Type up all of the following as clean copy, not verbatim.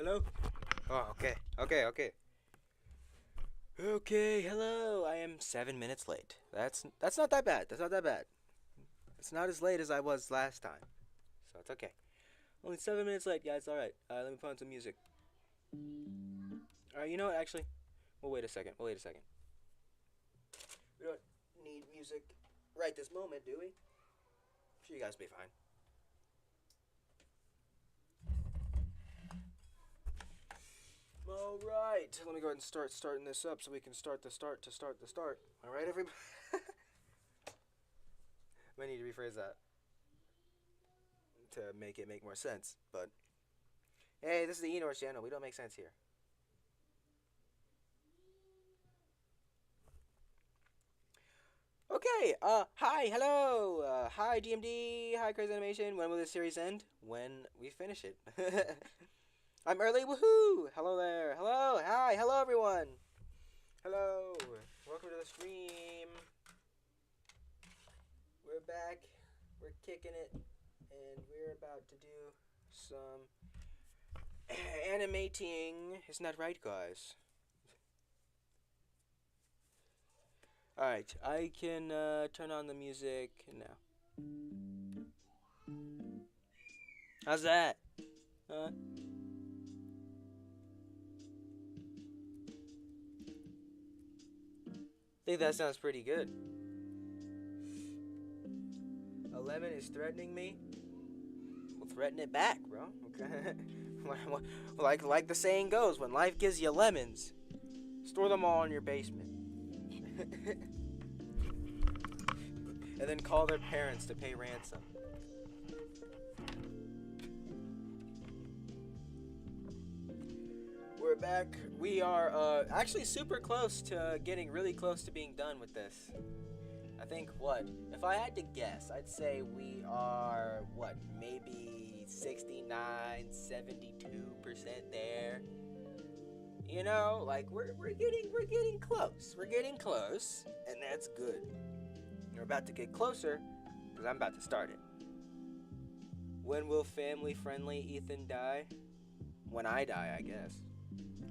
Hello? Oh, okay. Okay, hello. I am 7 minutes late. That's not that bad. That's not that bad. It's not as late as I was last time. So it's okay. Only 7 minutes late, guys. Alright. Let me put on some music. Alright, you know what, actually? We'll wait a second. We don't need music right this moment, do we? I'm sure you guys will be fine. Alright. Let me go ahead and start starting this up so we can start the start to start the start. Alright, everybody? Might need to rephrase that to make it make more sense. But hey, this is the Enor channel. We don't make sense here. Okay. Hi, hello. Hi DMD. Hi Crazy Animation. When will this series end? When we finish it. I'm early. Woohoo! Hello there. Hello. Hi. Hello everyone. Hello. Welcome to the stream. We're back. We're kicking it, and we're about to do some animating. Isn't that right, guys? Alright, I can turn on the music now. How's that? Huh? I think that sounds pretty good. A lemon is threatening me. Well, threaten it back, bro. Okay. like the saying goes, when life gives you lemons, store them all in your basement. And then call their parents to pay ransom. We're back. We are actually super close to getting really close to being done with this. I think what? If I had to guess, I'd say we are what? Maybe 69, 72% there. You know, like we're getting close. We're getting close, and that's good. We're about to get closer because I'm about to start it. When will family friendly Ethan die? When I die, I guess.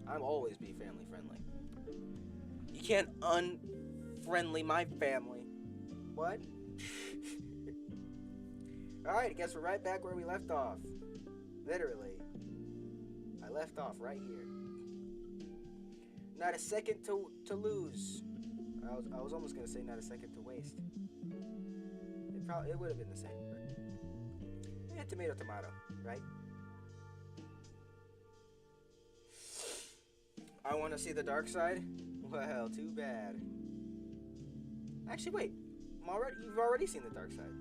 I'll always be family friendly. You can't unfriendly my family. What? Alright, I guess we're right back where we left off. Literally. I left off right here. Not a second to lose. I was almost gonna say not a second to waste. It would have been the same, but yeah, tomato, right? I want to see the dark side. Well, too bad. Actually, wait. You've already seen the dark side.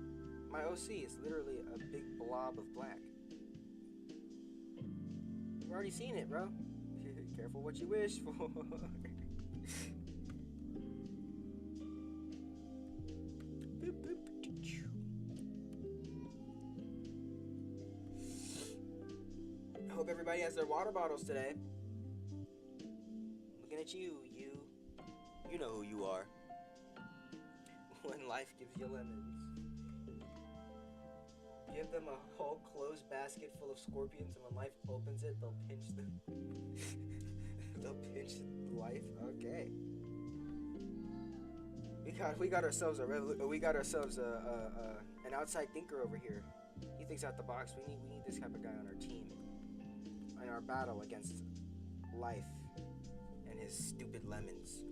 My OC is literally a big blob of black. You've already seen it, bro. Careful what you wish for. I hope everybody has their water bottles today. Looking at you. You know who you are. When life gives you lemons. Give them a whole closed basket full of scorpions, and when life opens it, they'll pinch them. They'll pinch life. Okay. We got ourselves an outside thinker over here. He thinks out the box. We need this type of guy on our team. In our battle against life and his stupid lemons.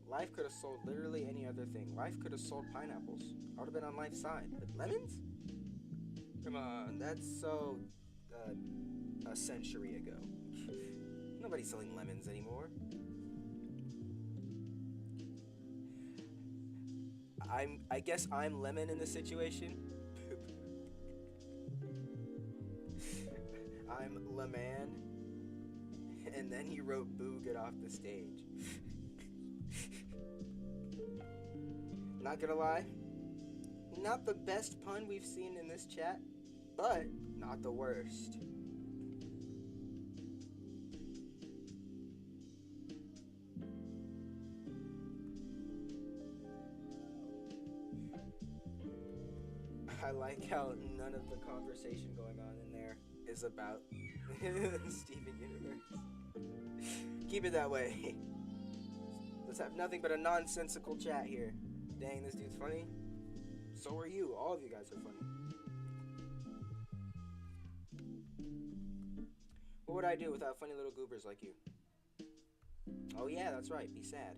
Life could have sold literally any other thing. Life could have sold pineapples. I would have been on life's side. But lemons? Come on, that's so a century ago. Nobody's selling lemons anymore. I guess I'm lemon in this situation. I'm Leman. And then he wrote boo, get off the stage. Not gonna lie, not the best pun we've seen in this chat, but not the worst. I like how none of the conversation going on in there is about Steven Universe. Keep it that way. Let's have nothing but a nonsensical chat here. Dang, this dude's funny. So are you. All of you guys are funny. What would I do without funny little goobers like you? Oh yeah, that's right. Be sad.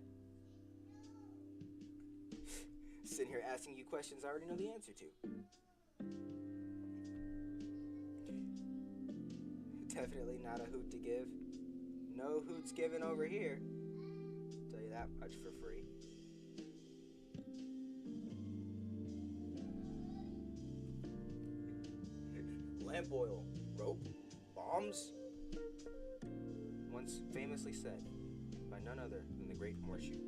Sitting here asking you questions I already know the answer to. Definitely not a hoot to give. No hoots given over here. Tell you that much for free. Lamp oil, rope, bombs. Once famously said by none other than the Great Horseshoe.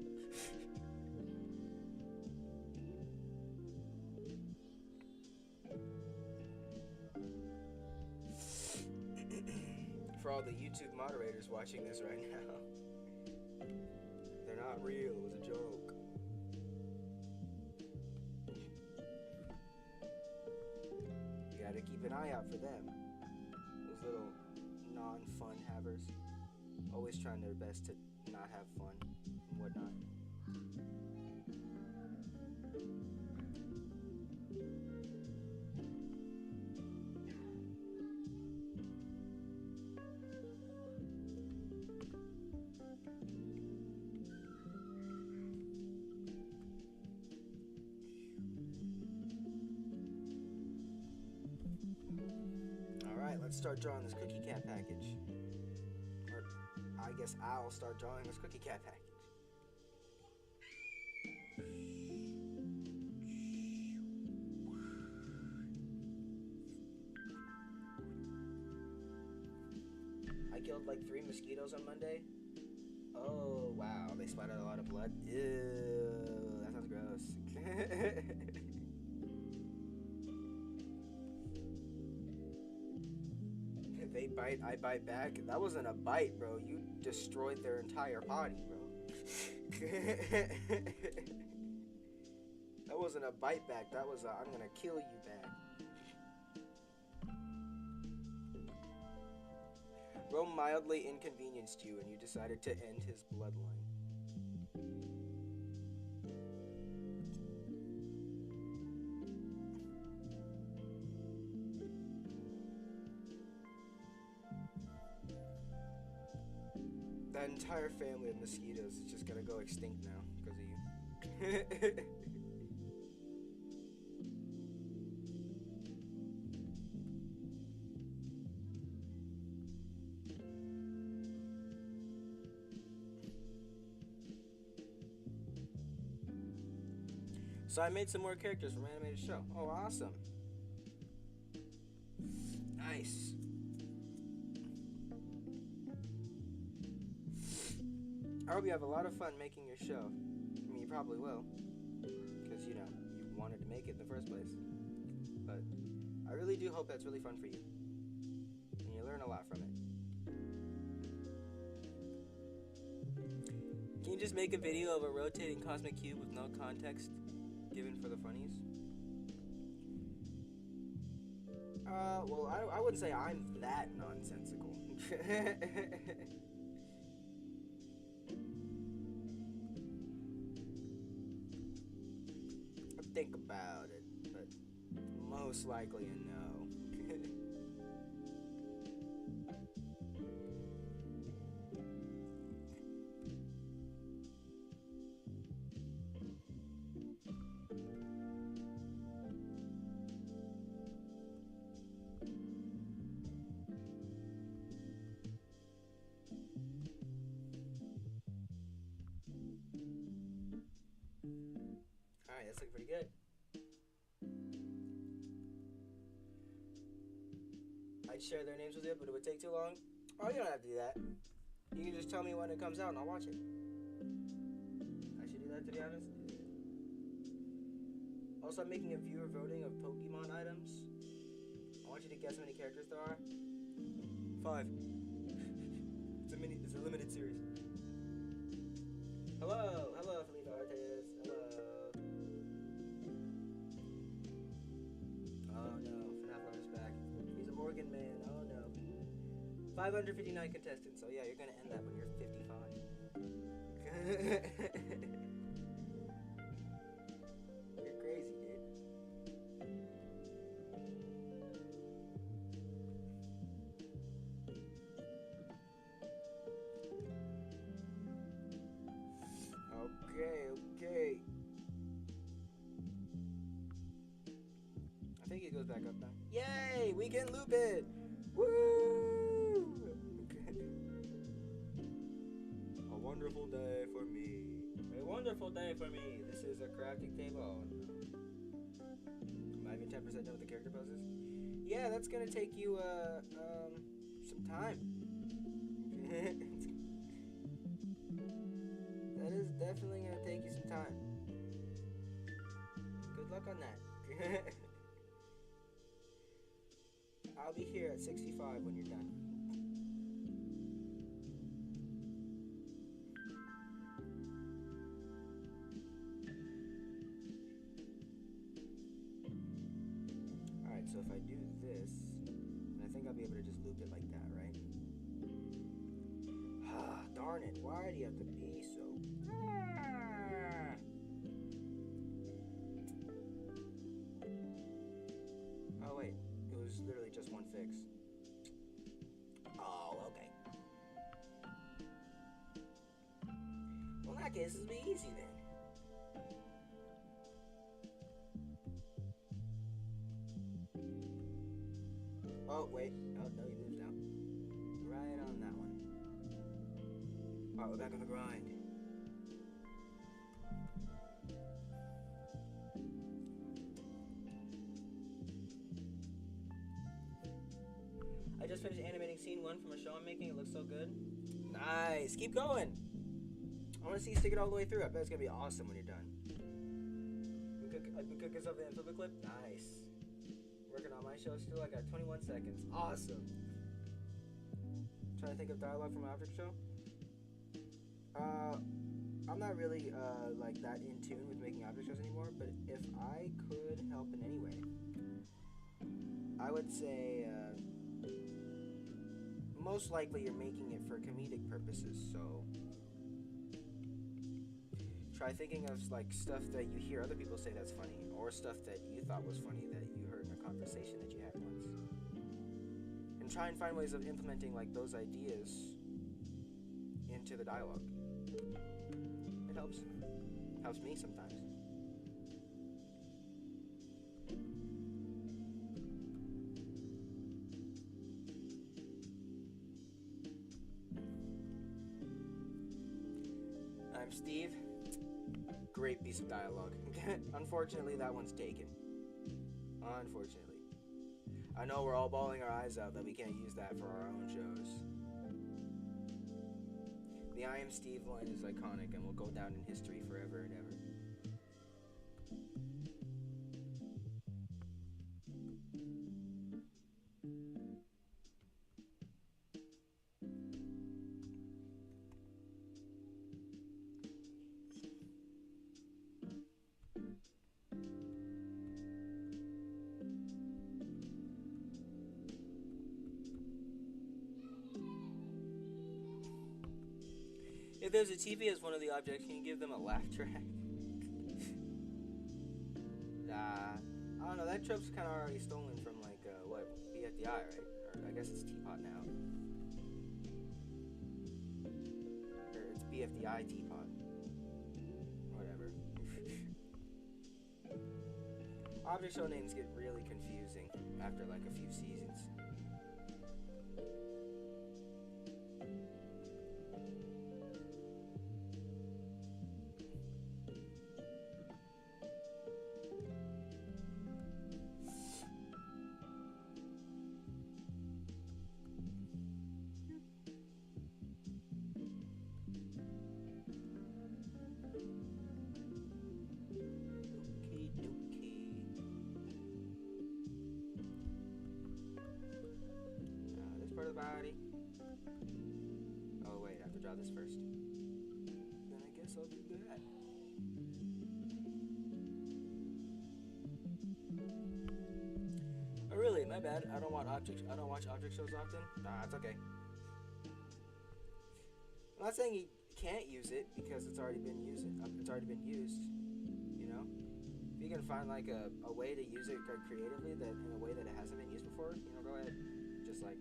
For all the YouTube moderators watching this right now, they're not real. It was a joke. You gotta keep an eye out for them. Those little non-fun havers. Always trying their best to not have fun and whatnot. Alright, let's start drawing this cookie cat package. Or I guess I'll start drawing this cookie cat package. I killed like 3 mosquitoes on Monday. Oh, wow. They spat out a lot of blood. Ew, that sounds gross. They bite, I bite back. That wasn't a bite, bro. You destroyed their entire body, bro. That wasn't a bite back. That was a I'm gonna kill you back. Bro mildly inconvenienced you and you decided to end his bloodline. That entire family of mosquitoes is just gonna go extinct now because of you. So I made some more characters from Animated Show. Oh, awesome. Nice. I hope you have a lot of fun making your show. I mean, you probably will. Because, you know, you wanted to make it in the first place. But I really do hope that's really fun for you. And you learn a lot from it. Can you just make a video of a rotating cosmic cube with no context given for the funnies? Well, I wouldn't say I'm that nonsensical. Think about it, but most likely a no. Alright, that's looking pretty good. I'd share their names with you, but it would take too long. Oh, you don't have to do that. You can just tell me when it comes out and I'll watch it. I should do that, to be honest. Also, I'm making a viewer voting of Pokemon items I want you to guess how many characters there are. 5. It's a limited series. Hello, Felipe Artes. Hello. Oh no, FNAF Lover's back. He's an organ man. Oh no. 559 contestants. So yeah, you're gonna end that when you're 55. You're crazy, dude. Okay. I think it goes back up now. Yay! We can loop it! Woo! A wonderful day for me. A wonderful day for me. This is a crafting table. Am I even 10% done with the character poses? Yeah, that's gonna take you, some time. That is definitely gonna take you some time. Good luck on that. I'll be here at 65 when you're done. Alright, so if I do this, then I think I'll be able to just loop it like that, right? Ah, darn it. Why do you have to be so... Oh, wait. It was literally just one fix. Oh, okay. Well, in that case, this will be easy then. Oh, wait. Oh, no, he moves now. Right on that one. Alright, we're back on the grind. I just finished animating scene 1 from a show I'm making. It looks so good. Nice. Keep going. I want to see you stick it all the way through. I bet it's going to be awesome when you're done. I've been cooking something in flip a clip. Nice. Working on my show still. I got 21 seconds. Awesome. Trying to think of dialogue from my object show. I'm not really like that in tune with making object shows anymore, but if I could help in any way, I would say most likely you're making it for comedic purposes, so try thinking of like stuff that you hear other people say that's funny, or stuff that you thought was funny that you heard in a conversation that you had once, and try and find ways of implementing like those ideas into the dialogue. It helps me sometimes. I'm Steve. Great piece of dialogue. Unfortunately, that one's taken. Unfortunately. I know we're all bawling our eyes out that we can't use that for our own shows. The I am Steve line is iconic and will go down in history forever and ever. If there's a TV as one of the objects, can you give them a laugh track? Nah, I don't know. That trope's kind of already stolen from like what BFDI, right? Or I guess it's Teapot now. Or it's BFDI Teapot. Whatever. Object show names get really confusing after like a few seasons. everybody. Oh, wait, I have to draw this first. Then I guess I'll do that. Oh, really? My bad. I don't watch object shows often. Nah, it's okay. I'm not saying you can't use it because it's already been used. You know, if you can find like a way to use it creatively that in a way that it hasn't been used before, you know, go ahead. Just like,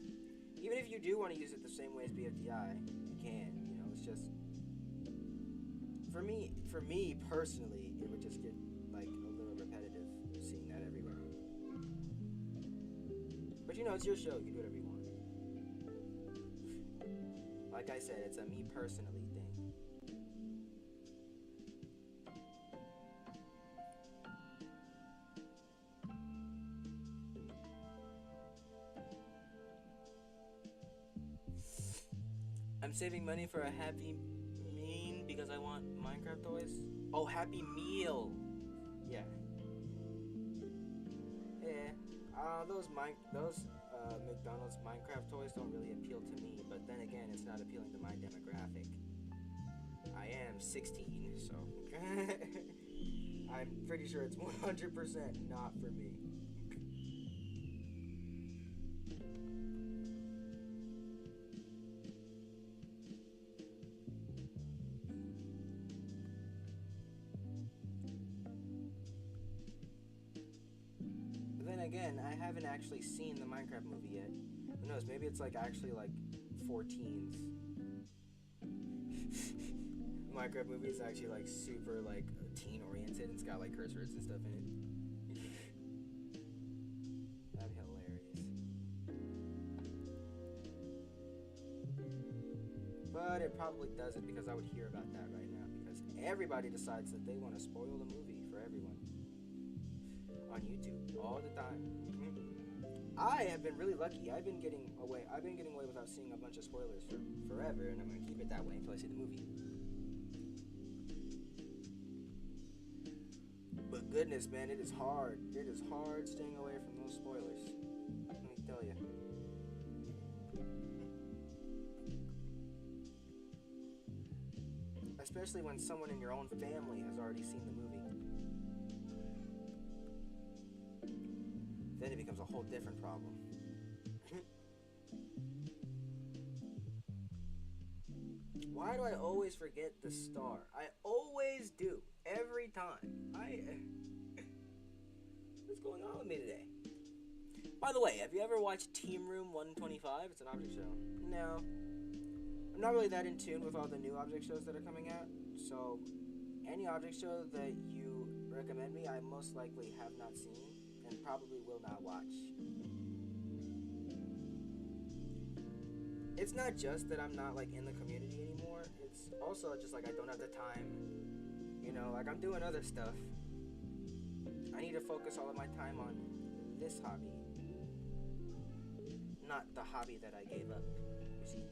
even if you do want to use it the same way as BFDI, you can. You know, it's just for me personally, it would just get like a little repetitive seeing that everywhere. But you know, it's your show. You can do whatever you want. Like I said, it's a me personally thing. I'm saving money for a Happy Meal because I want Minecraft toys. Oh, Happy Meal. Yeah. Yeah. Those McDonald's Minecraft toys don't really appeal to me, but then again, it's not appealing to my demographic. I am 16, so I'm pretty sure it's 100% not for me. Again, I haven't actually seen the Minecraft movie yet. Who knows? Maybe it's like actually like for teens. Minecraft movie is actually like super like teen oriented. It's got like curse words and stuff in it. That'd be hilarious. But it probably doesn't because I would hear about that right now because everybody decides that they want to spoil the movie for everyone. On YouTube all the time. I have been really lucky. I've been getting away without seeing a bunch of spoilers for forever, and I'm gonna keep it that way until I see the movie. But goodness, man, it is hard. It is hard staying away from those spoilers. Let me tell you. Especially when someone in your own family has already seen the movie. Then it becomes a whole different problem. Why do I always forget the star? I always do. Every time. What's going on with me today? By the way, have you ever watched Team Room 125? It's an object show. No. I'm not really that in tune with all the new object shows that are coming out. So, any object show that you recommend me, I most likely have not seen. And probably will not watch. It's not just that I'm not like in the community anymore. It's also just like I don't have the time. You know, like I'm doing other stuff. I need to focus all of my time on this hobby. Not the hobby that I gave up. You see?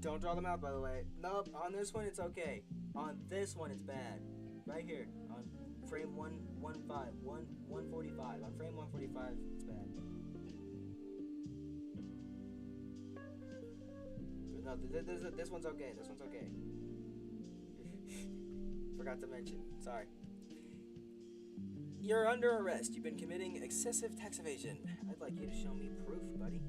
Don't draw them out, by the way. Nope, on this one it's okay. On this one it's bad. Right here, on frame 145. On frame 145, it's bad. No, this one's okay. This one's okay. Forgot to mention. Sorry. You're under arrest. You've been committing excessive tax evasion. I'd like you to show me proof, buddy.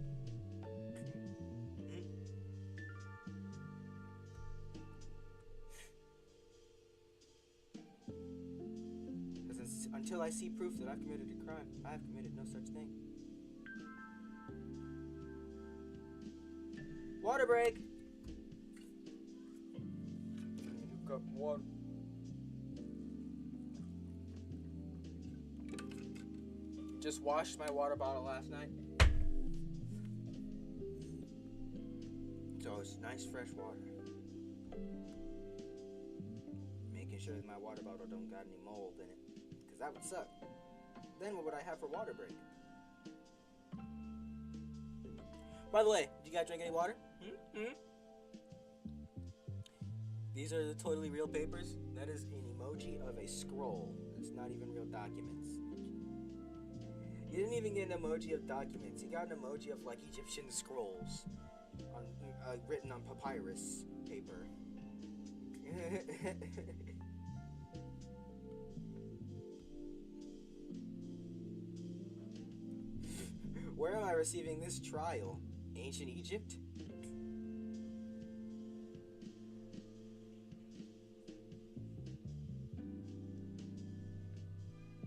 Until I see proof that I've committed a crime, I have committed no such thing. Water break! You've got water. Just washed my water bottle last night. So it's nice fresh water. Making sure that my water bottle don't got any mold in it. That would suck. then what would I have for water break? By the way, did you guys drink any water? These are the totally real papers. That is an emoji of a scroll. It's not even real documents. You didn't even get an emoji of documents. You got an emoji of like Egyptian scrolls, written on papyrus paper. Where am I receiving this trial? Ancient Egypt?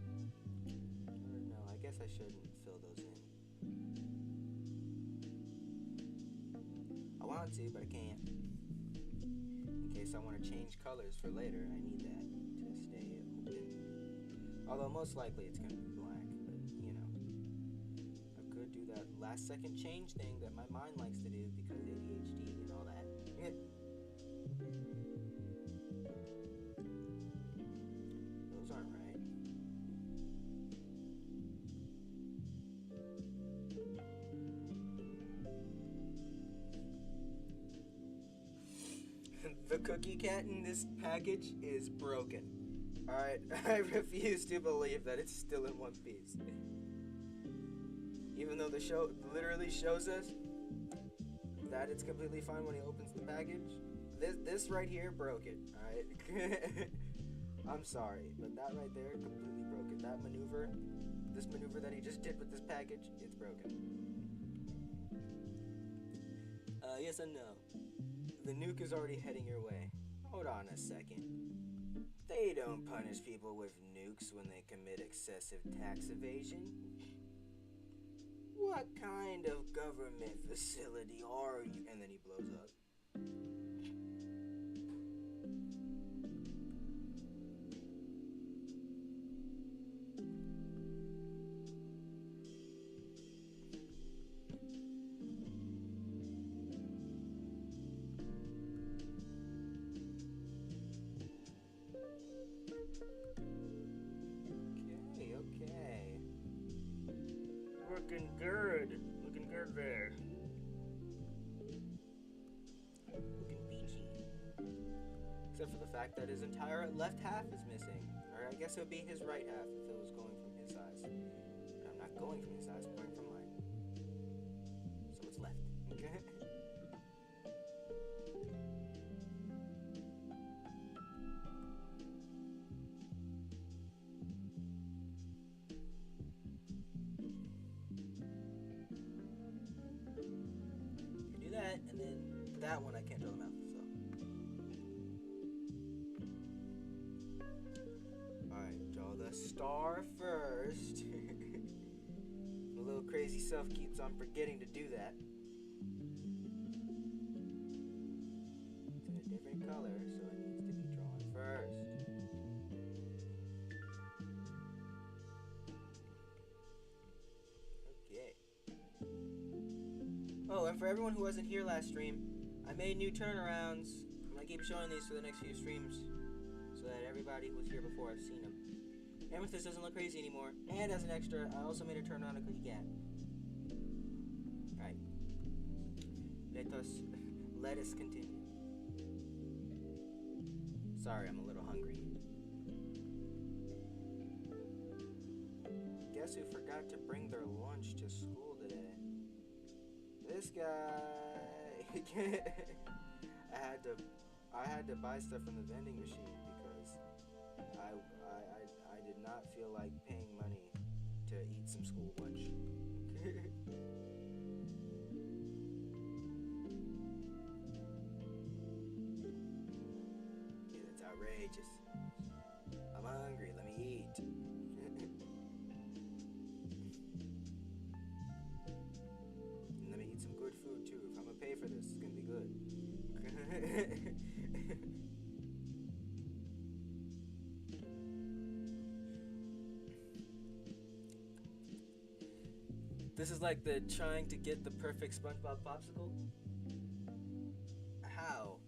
Or no, I guess I shouldn't fill those in. I want to, but I can't. In case I want to change colors for later, I need that to stay open. Although most likely it's going to be black, but you know. I could do that last second change thing that my mind likes to do because ADHD and all that. Those aren't right. The cookie cat in this package is broken. Alright, I refuse to believe that it's still in one piece. Even though the show literally shows us that it's completely fine when he opens the package. This right here broke it, alright? I'm sorry, but that right there completely broke it. That maneuver, this maneuver that he just did with this package, it's broken. Yes and no. The nuke is already heading your way. Hold on a second. They don't punish people with nukes when they commit excessive tax evasion. What kind of government facility are you? And then he blows up. Okay. Looking good. Looking good there. Looking peachy. Except for the fact that his entire left half is missing. Or I guess it would be his right half if it was going from his eyes. But I'm not going from his eyes, I'm going from mine. So it's left. Okay. Do that, and then that one I can't draw the mouth, so. Alright, draw the star first. My little crazy self keeps on forgetting to do that. It's in a different color, so it needs to be drawn first. Okay. Oh, and for everyone who wasn't here last stream, I made new turnarounds. I'm gonna keep showing these for the next few streams, so that everybody who was here before has seen them. Amethyst doesn't look crazy anymore. And as an extra, I also made a turnaround of Cookie Cat. Alright. Let us continue. Sorry, I'm a little hungry. Guess who forgot to bring their lunch to school today? This guy. I had to buy stuff from the vending machine because I did not feel like paying money to eat some school lunch. Yeah, that's outrageous. I'm hungry, let me eat. And let me eat some good food too. If I'm gonna pay for this, it's gonna be good. This is like the trying to get the perfect SpongeBob popsicle. How?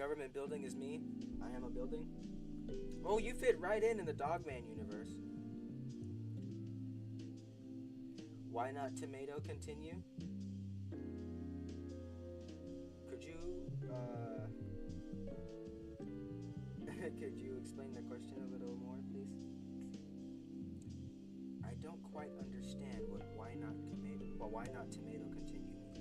government building is me. I am a building. Oh, you fit right in the Dogman universe. Why not tomato continue? Could you, could you explain the question a little more, please? I don't quite understand what why not tomato continue means.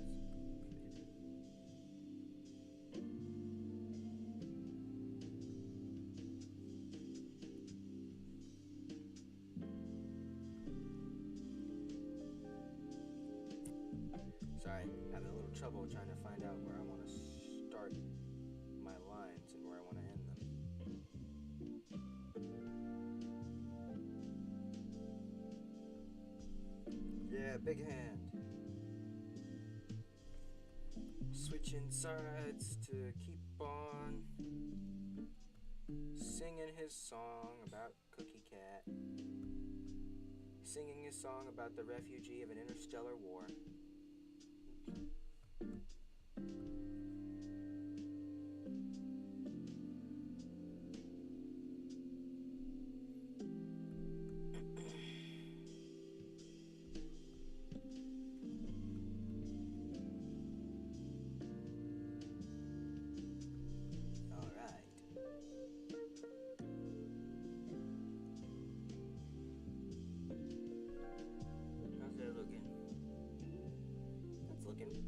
Sorry, having a little trouble trying to find out where I want to start my lines and where I want to end them. Yeah, big hand. Switching sides to keep on singing his song about Cookie Cat. Singing his song about the refugee of an interstellar war.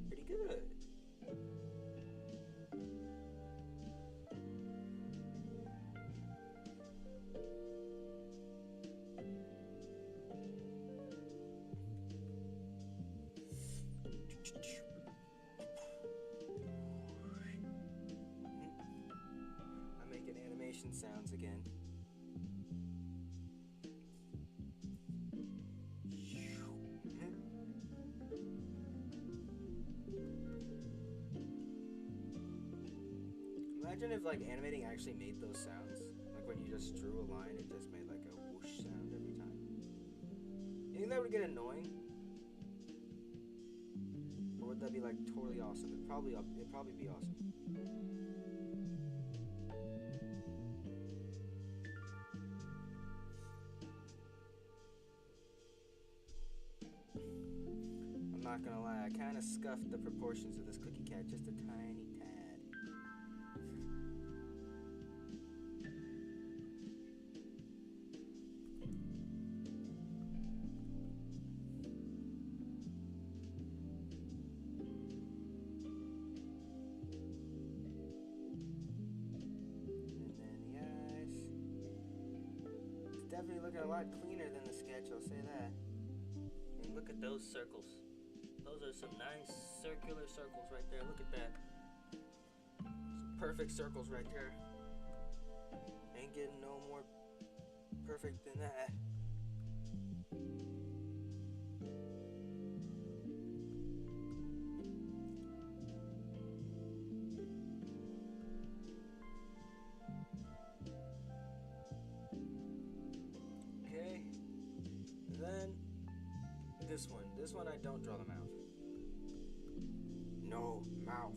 Pretty good. I'm making animation sounds again. Imagine if like animating actually made those sounds. Like when you just drew a line, it just made like a whoosh sound every time. You think that would get annoying? Or would that be like totally awesome? It'd probably be awesome. I'm not gonna lie, I kinda scuffed the proportions of this Cookie Cat just a tiny tad. Definitely looking a lot cleaner than the sketch, I'll say that. And look at those circles. Those are some nice circular circles right there. Look at that. Some perfect circles right there. Ain't getting no more perfect than that. Then this one I don't draw the mouth. No mouth.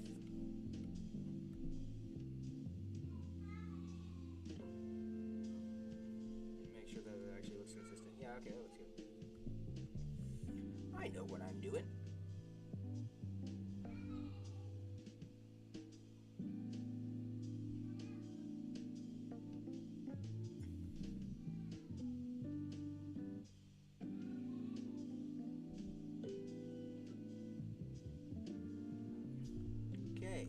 Make sure that it actually looks consistent. Yeah, okay, that looks good. I know what I'm doing. Okay.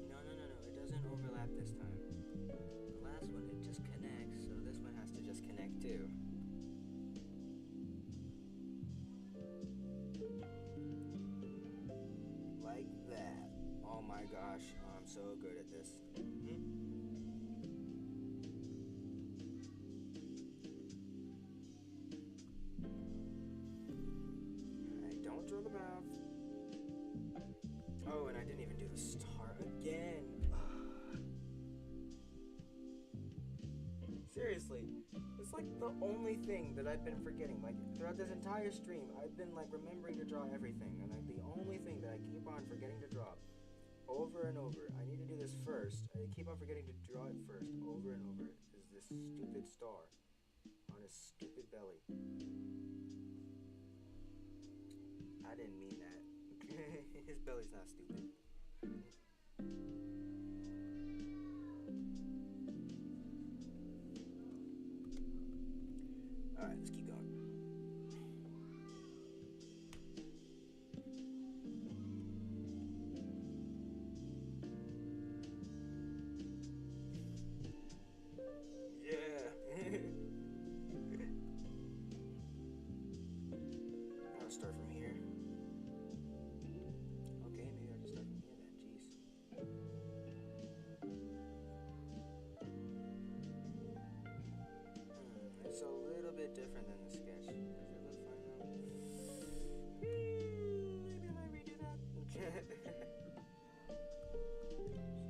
No, it doesn't overlap this time. The last one, it just connects, so this one has to just connect too. Like that. Oh my gosh, I'm so good at this. Don't draw the mouth. Oh, and I didn't even do the star again. Seriously, it's like like the only thing that I've been forgetting. Like throughout this entire stream, I've been like remembering to draw everything, and like the only thing that I keep on forgetting to draw over and over. I need to do this first. I keep on forgetting to draw it first, over and over. Is this stupid star on his stupid belly? I didn't mean that. His belly's not stupid. Alright, let's keep going. Yeah. I'll start from here. Okay, maybe I'll just start from here then. Jeez. It's a little bit different than the sketch. Does it look fine though? Maybe I might redo that.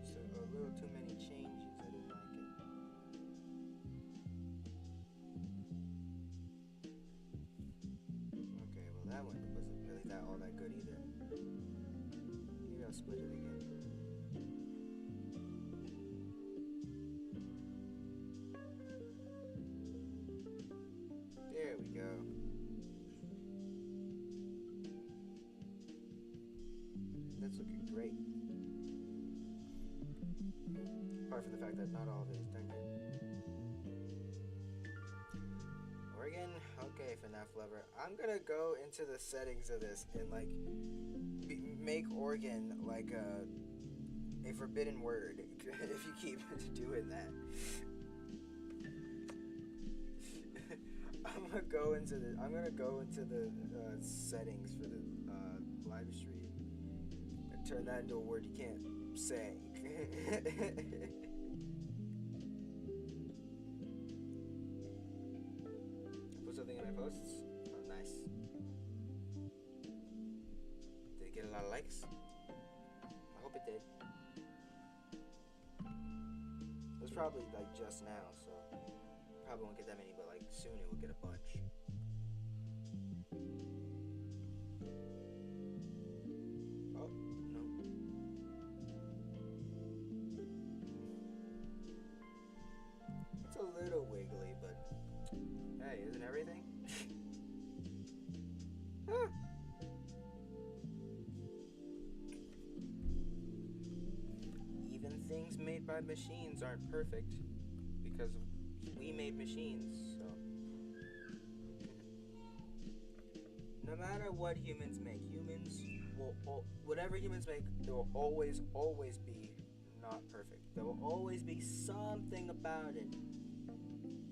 Just a little too many changes. I didn't like it. Okay, well that one wasn't really all that good either. Maybe I'll split it again. There we go. That's looking great. Apart from the fact that not all of it is done yet. Oregon? Okay, FNAF lover. I'm gonna go into the settings of this and like make Oregon like a forbidden word if you keep doing that. I'm gonna go into the settings for the live stream and turn that into a word you can't say. Put something in my posts. Oh, nice. Did it get a lot of likes? I hope it did. It was probably like just now, so probably won't get that many, but like soon it will get a bunch. Oh, no. It's a little wiggly, but hey, isn't everything? Huh. Even things made by machines aren't perfect because we made machines, so no matter what humans make, whatever humans make, there will always be not perfect. There will always be something about it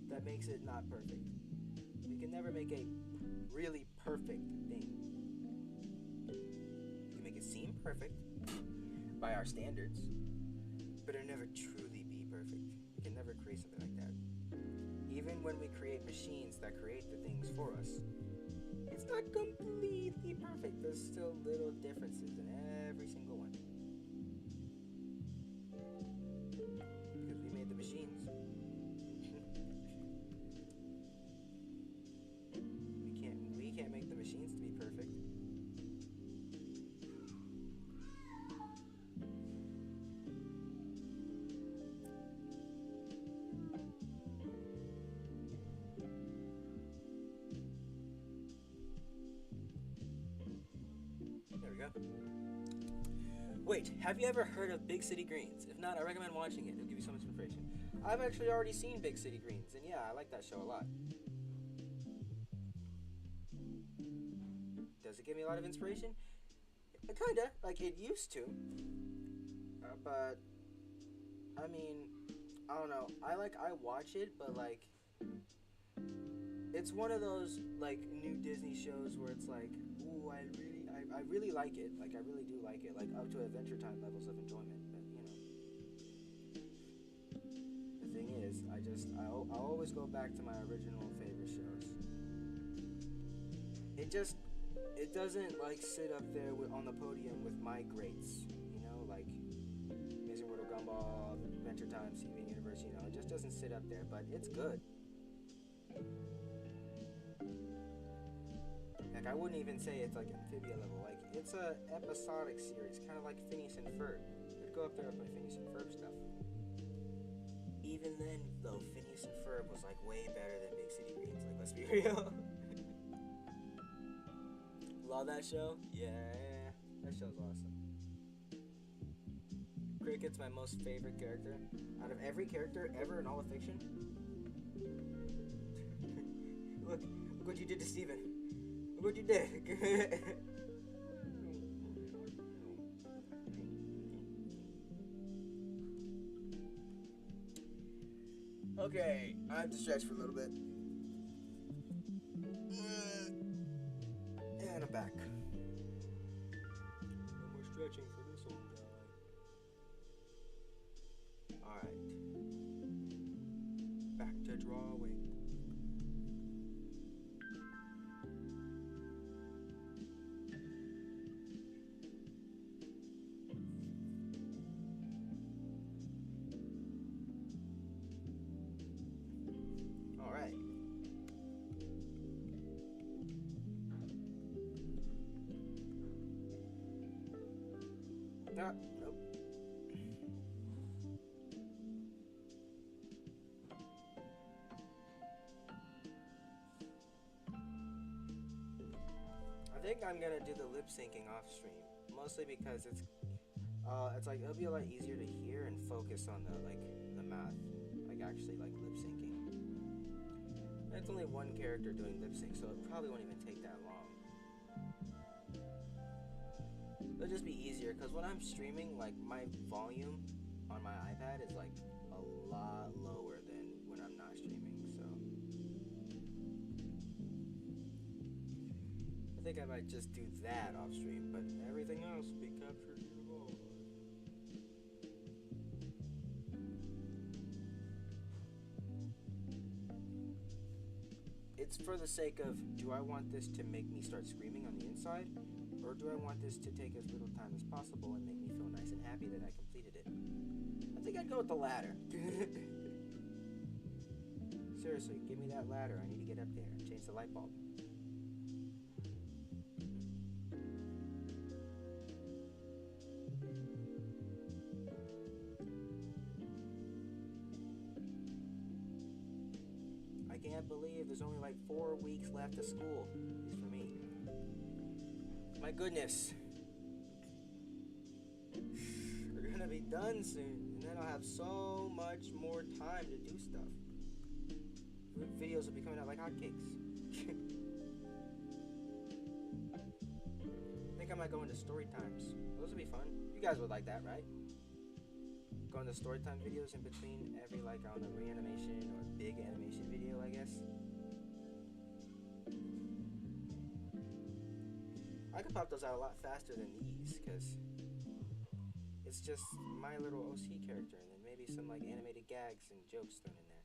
that makes it not perfect. We can never make a really perfect thing. We can make it seem perfect by our standards, but it'll never truly be perfect. We can never create something like that. Even when we create machines that create the things for us, it's not completely perfect. There's still little differences in every single one. Because we made the machines. we can't make the machines to be perfect. There we go. Wait, have you ever heard of Big City Greens? If not, I recommend watching it. It'll give you so much inspiration. I've actually already seen Big City Greens, and yeah, I like that show a lot. Does it give me a lot of inspiration? Kinda, like it used to. But, I mean, I don't know. I watch it, but like, it's one of those like new Disney shows where it's like, ooh, I really like it. Like I really do like it. Like up to Adventure Time levels of enjoyment. But you know, the thing is, I always go back to my original favorite shows. It doesn't like sit up there on the podium with my greats. You know, like Amazing World of Gumball, Adventure Time, Steven Universe. You know, it just doesn't sit up there. But it's good. Like, I wouldn't even say it's like amphibia level. Like, it's a episodic series, kind of like Phineas and Ferb. It'd go up there with my Phineas and Ferb stuff. Even then, though, Phineas and Ferb was like way better than Big City Greens. Like, let's be real. Love that show? Yeah, that show's awesome. Cricket's my most favorite character. Out of every character ever in all of fiction. Look what you did to Steven. Look what you did. Okay, I have to stretch for a little bit. And I'm back. No more stretching for this old guy. Alright. Back to drawing. Alright. Nope. I think I'm gonna do the lip syncing off stream, mostly because it's like it'll be a lot easier to hear and focus on the math, like actually like lip syncing. And it's only one character doing lip sync, so it probably won't even take that long. It'll just be easier, because when I'm streaming, like, my volume on my iPad is, like, a lot lower than when I'm not streaming, so. I think I might just do that off stream, but everything else will be captured in the vault. It's for the sake of, do I want this to make me start screaming on the inside? Or do I want this to take as little time as possible and make me feel nice and happy that I completed it? I think I'd go with the latter. Seriously, give me that ladder. I need to get up there and change the light bulb. I can't believe there's only like 4 weeks left of school, at least for me. My goodness. We're gonna be done soon, and then I'll have so much more time to do stuff. Videos will be coming out like hotcakes. I think I might go into story times. Those would be fun. You guys would like that, right? Go into story time videos in between every, like, I don't know, reanimation or big animation video, I guess. I could pop those out a lot faster than these, because it's just my little OC character, and then maybe some like animated gags and jokes thrown in there.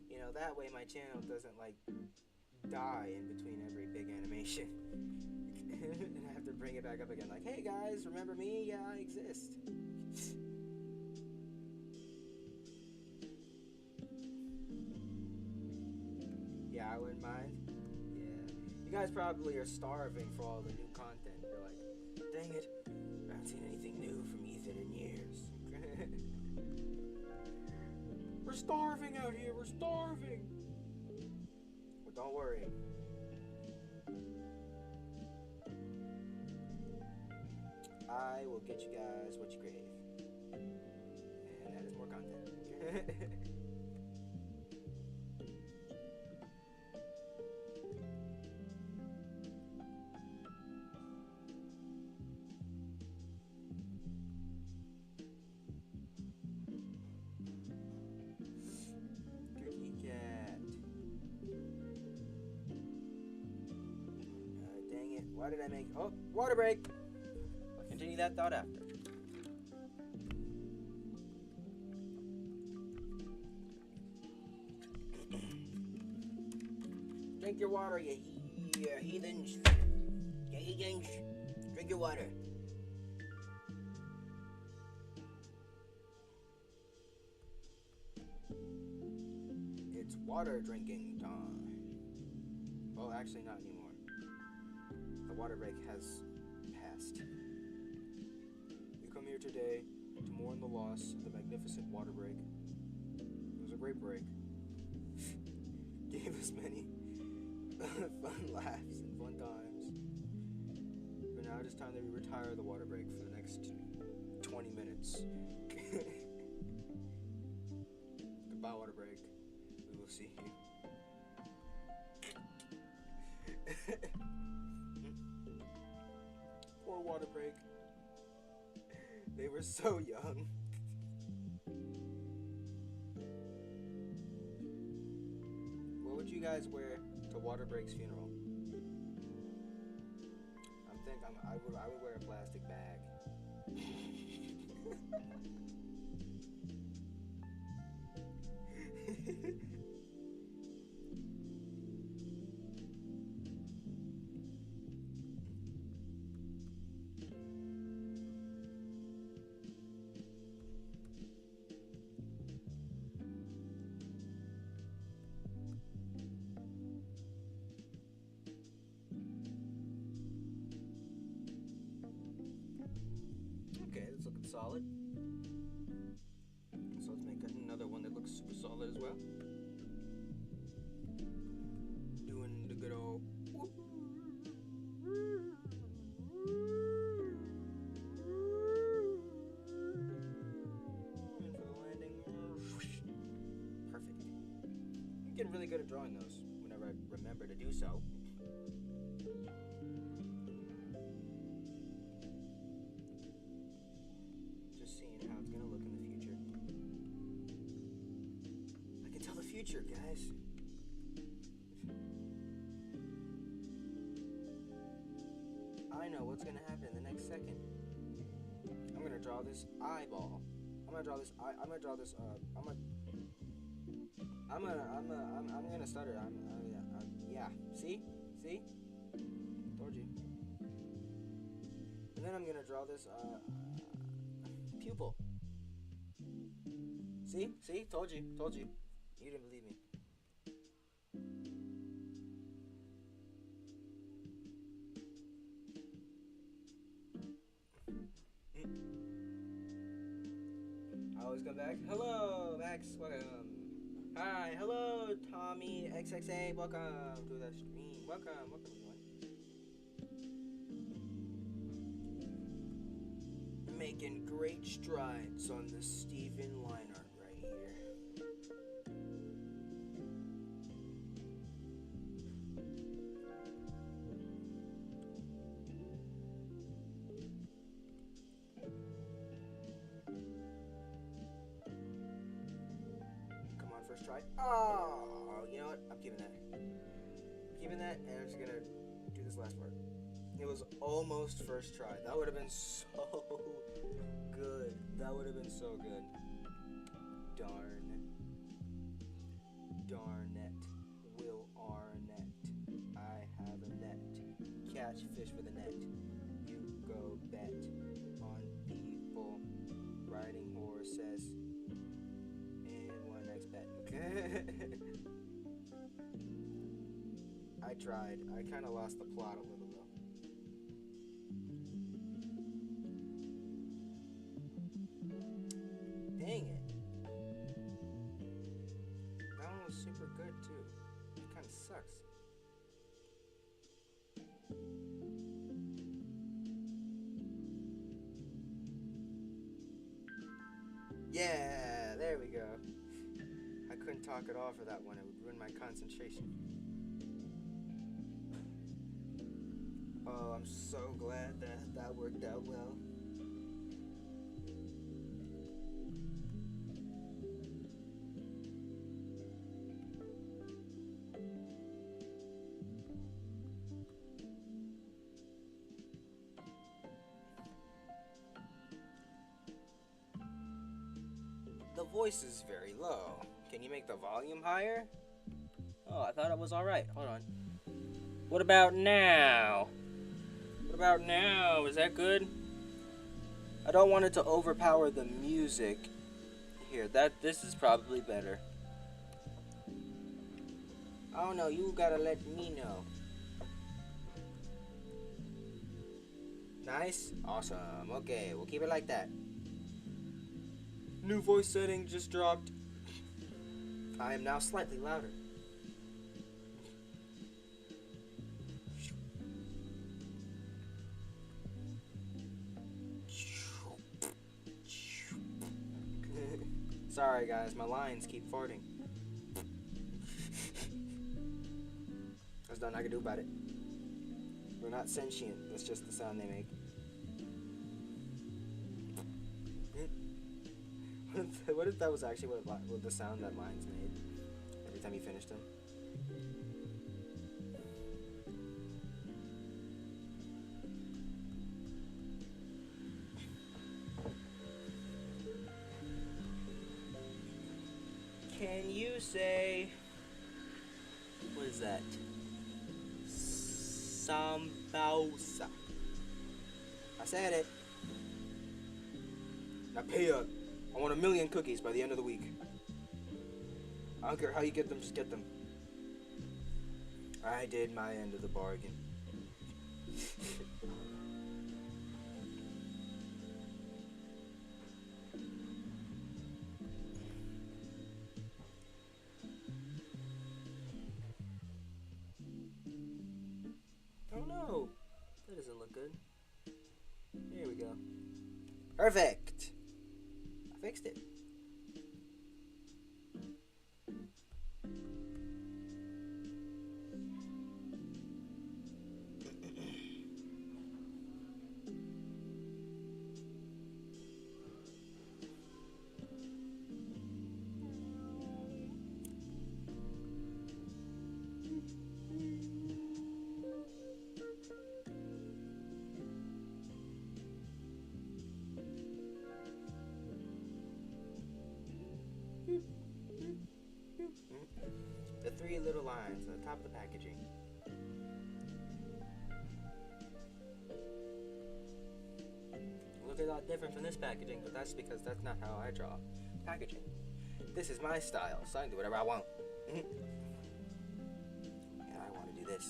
You know, that way my channel doesn't like die in between every big animation. And I have to bring it back up again, like, hey guys, remember me? Yeah, I exist. Yeah, I wouldn't mind. Yeah. You guys probably are starving for all the new content. You're like, dang it, I haven't seen anything new from Ethan in years. We're starving out here, we're starving. Well, don't worry. I will get you guys what you crave. And that is more content. Cookie cat. Dang it. Why did I make... Oh, water break! Continue that thought after. Drink your water, you heathens. You heathens. Drink your water. It's water drinking time. Well, actually, not anymore. The water break has passed. We come here today to mourn the loss of the magnificent water break. It was a great break. Gave us many fun laughs and fun times. But now it is time that we retire the water break for the next 20 minutes. Goodbye, water break. We will see you. Poor water break. They were so young. What would you guys wear to water break's funeral? I would wear a plastic bag. Okay, it's looking solid. So let's make another one that looks super solid as well. Doing the good old whoop. And for the landing. Perfect. I'm getting really good at drawing those whenever I remember to do so. Future, guys. I know what's gonna happen in the next second. I'm gonna draw this eyeball. I'm gonna stutter. Yeah. See? Told you. And then I'm gonna draw this pupil. See? Told you. You didn't believe me. I always come back. Hello, Max. Welcome. Hi. Hello, Tommy XXA. Welcome to the stream. Welcome, everyone. Making great strides on the Steven line art right here. First try. Oh, you know what? I'm keeping that. And I'm just gonna do this last part. It was almost first try. That would have been so good. Darn it. Will Arnett. I have a net. Catch fish with a net. You go bet on people riding horses. I tried. I kind of lost the plot a little though. Dang it. That one was super good too. It kind of sucks. Yeah, there we go. I couldn't talk at all for that one. It would ruin my concentration. Oh, I'm so glad that worked out well. The voice is very low. Can you make the volume higher? Oh, I thought it was alright. Hold on. What about now? Is that good? I don't want it to overpower the music. Here, this is probably better. Oh no, you gotta let me know. Nice? Awesome. Okay, we'll keep it like that. New voice setting just dropped. I am now slightly louder. Sorry guys, my lines keep farting. There's nothing I can do about it. They're not sentient, that's just the sound they make. What if that was actually what the sound that lines made every time you finished them? Can you say, what is that? Sambausa. I said it. Now pay up. I want 1,000,000 cookies by the end of the week. I don't care how you get them, just get them. I did my end of the bargain. Oh no, that doesn't look good. Here we go. Perfect. I fixed it. The 3 little lines on the top of the packaging. Look a lot different from this packaging, but that's because that's not how I draw packaging. This is my style, so I can do whatever I want. And I want to do this.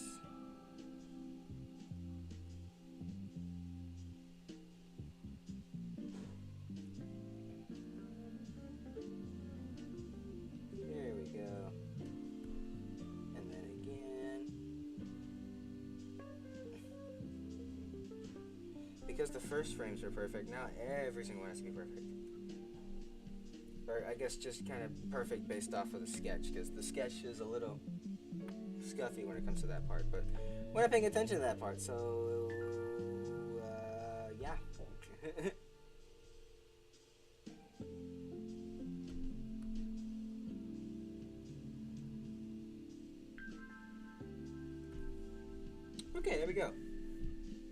There we go. And then again. Because the first frames are perfect, now every single one has to be perfect. Or I guess just kind of perfect based off of the sketch, because the sketch is a little scuffy when it comes to that part, but we're not paying attention to that part, so yeah. Okay, there we go.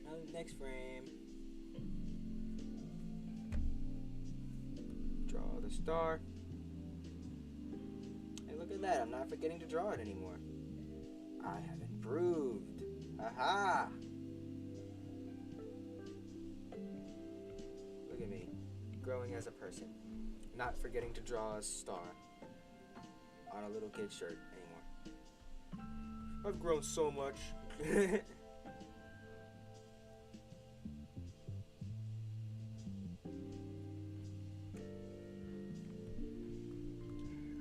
Now next frame. Draw the star. Hey, look at that. I'm not forgetting to draw it anymore. I have improved. Aha! Look at me. Growing as a person. Not forgetting to draw a star on a little kid's shirt anymore. I've grown so much.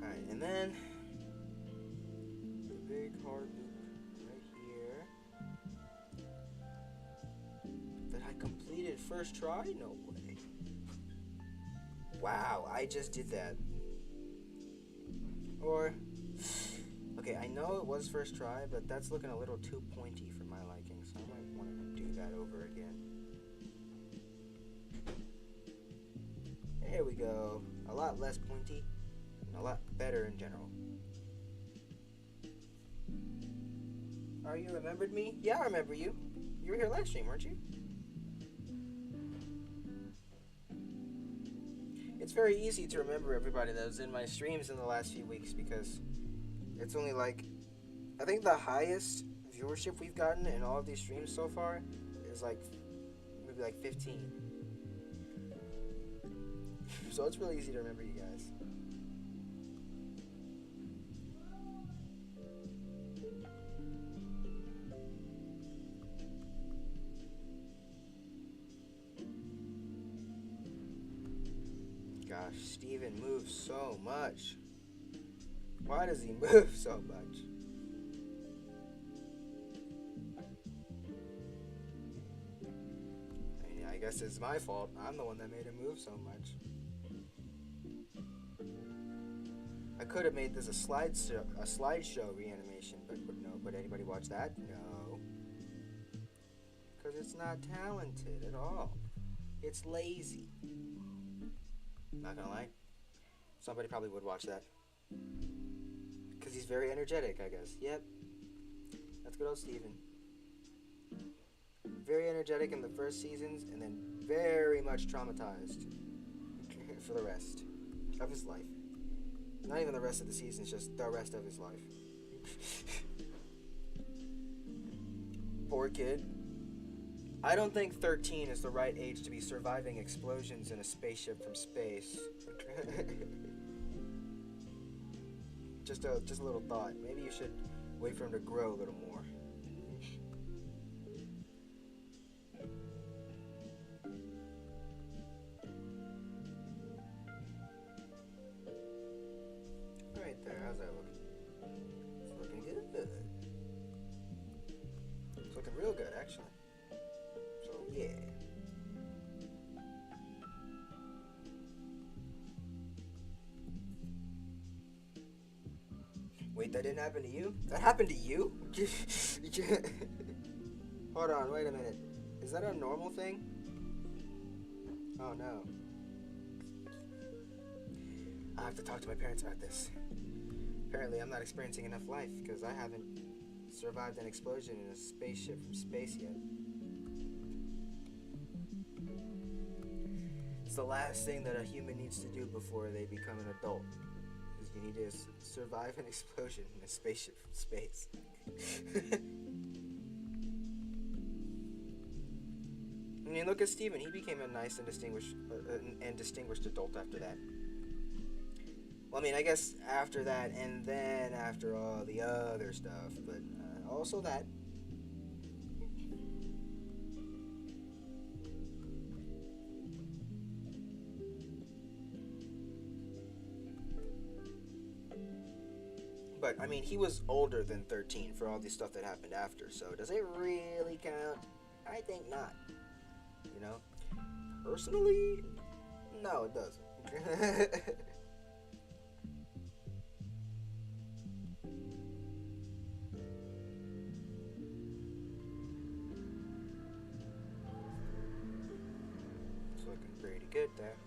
Alright, and then the big hard loop right here that I completed first try? No way. Wow, I just did that. Or, okay, I know it was first try, but that's looking a little too pointy for my liking, so I might want to do that over again. There we go. A lot less pointy, and a lot better in general. Oh, you remembered me? Yeah, I remember you. You were here last stream, weren't you? It's very easy to remember everybody that was in my streams in the last few weeks because it's only like, I think the highest viewership we've gotten in all of these streams so far is like, maybe like 15. So it's really easy to remember you guys. gosh, Steven moves so much. Why does he move so much? I guess it's my fault. I'm the one that made him move so much. I could have made this a slideshow reanimation, but no. Would anybody watch that? No. Because it's not talented at all. It's lazy. Not gonna lie. Somebody probably would watch that. Because he's very energetic, I guess. Yep. That's good old Steven. Very energetic in the first seasons, and then very much traumatized for the rest of his life. Not even the rest of the seasons, just the rest of his life. Poor kid. I don't think 13 is the right age to be surviving explosions in a spaceship from space. Just a little thought. Maybe you should wait for him to grow a little more. Right there, how's that look? It's looking good. It's looking real good, actually. So, yeah. Wait, that didn't happen to you? That happened to you? Hold on, wait a minute. Is that a normal thing? Oh no. I have to talk to my parents about this. Apparently I'm not experiencing enough life because I haven't survived an explosion in a spaceship from space yet. It's the last thing that a human needs to do before they become an adult. You need to survive an explosion in a spaceship from space. I mean, look at Steven. He became a nice and distinguished adult after that. Well, I mean, I guess after that, and then after all the other stuff, but also that. But, I mean, he was older than 13 for all the stuff that happened after, so does it really count? I think not. You know? Personally, no, it doesn't. It's looking pretty good there.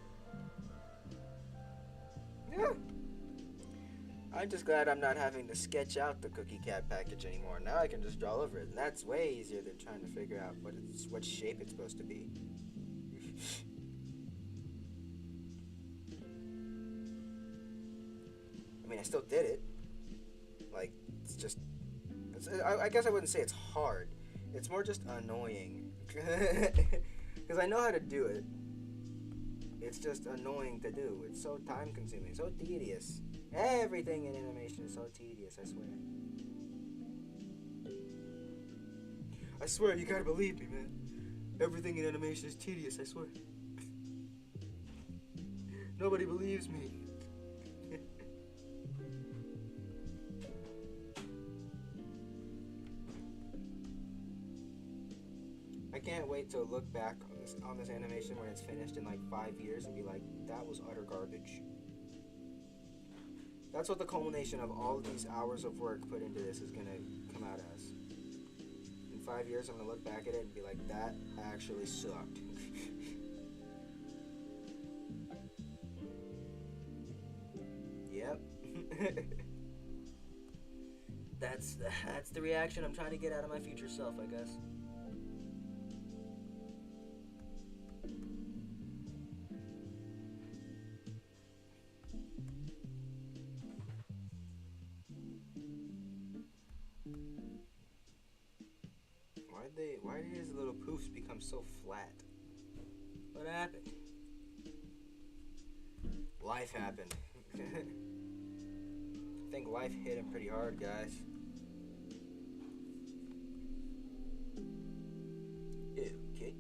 Yeah. I'm just glad I'm not having to sketch out the cookie cat package anymore. Now I can just draw over it, and that's way easier than trying to figure out what shape it's supposed to be. I mean, I still did it. Like, I guess I wouldn't say it's hard. It's more just annoying. Because I know how to do it. It's just annoying to do. It's so time consuming, so tedious. Everything in animation is so tedious, I swear. I swear, you gotta believe me, man. Everything in animation is tedious, I swear. Nobody believes me. I can't wait to look back on this animation when it's finished in like 5 years and be like, that was utter garbage. That's what the culmination of all of these hours of work put into this is going to come out as. In 5 years, I'm going to look back at it and be like, that actually sucked. Yep. That's the reaction I'm trying to get out of my future self, I guess. Why did his little poofs become so flat? What happened? Life happened. I think life hit him pretty hard, guys. Okay.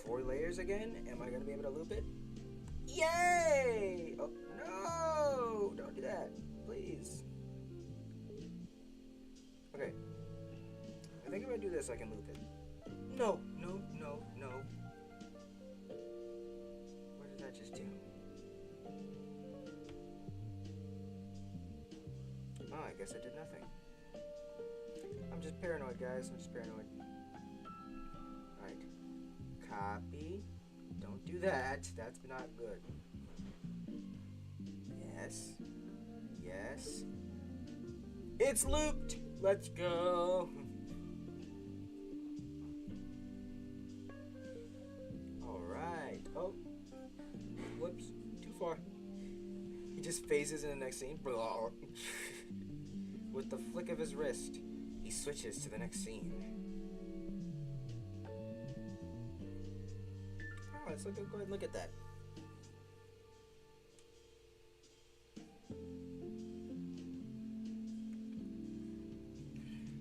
4 layers again. Am I gonna be able to loop it? Yay! Oh, no! Don't do that, please. Okay. I think if I do this, I can loop it. No, no, no, no. What did that just do? Oh, I guess I did nothing. I'm just paranoid, guys. I'm just paranoid. Alright. Copy. Don't do that. That's not good. Yes. Yes. It's looped! Let's go! Alright. Oh. Whoops. Too far. He just phases in the next scene. With the flick of his wrist, he switches to the next scene. Oh, let's go ahead and look at that.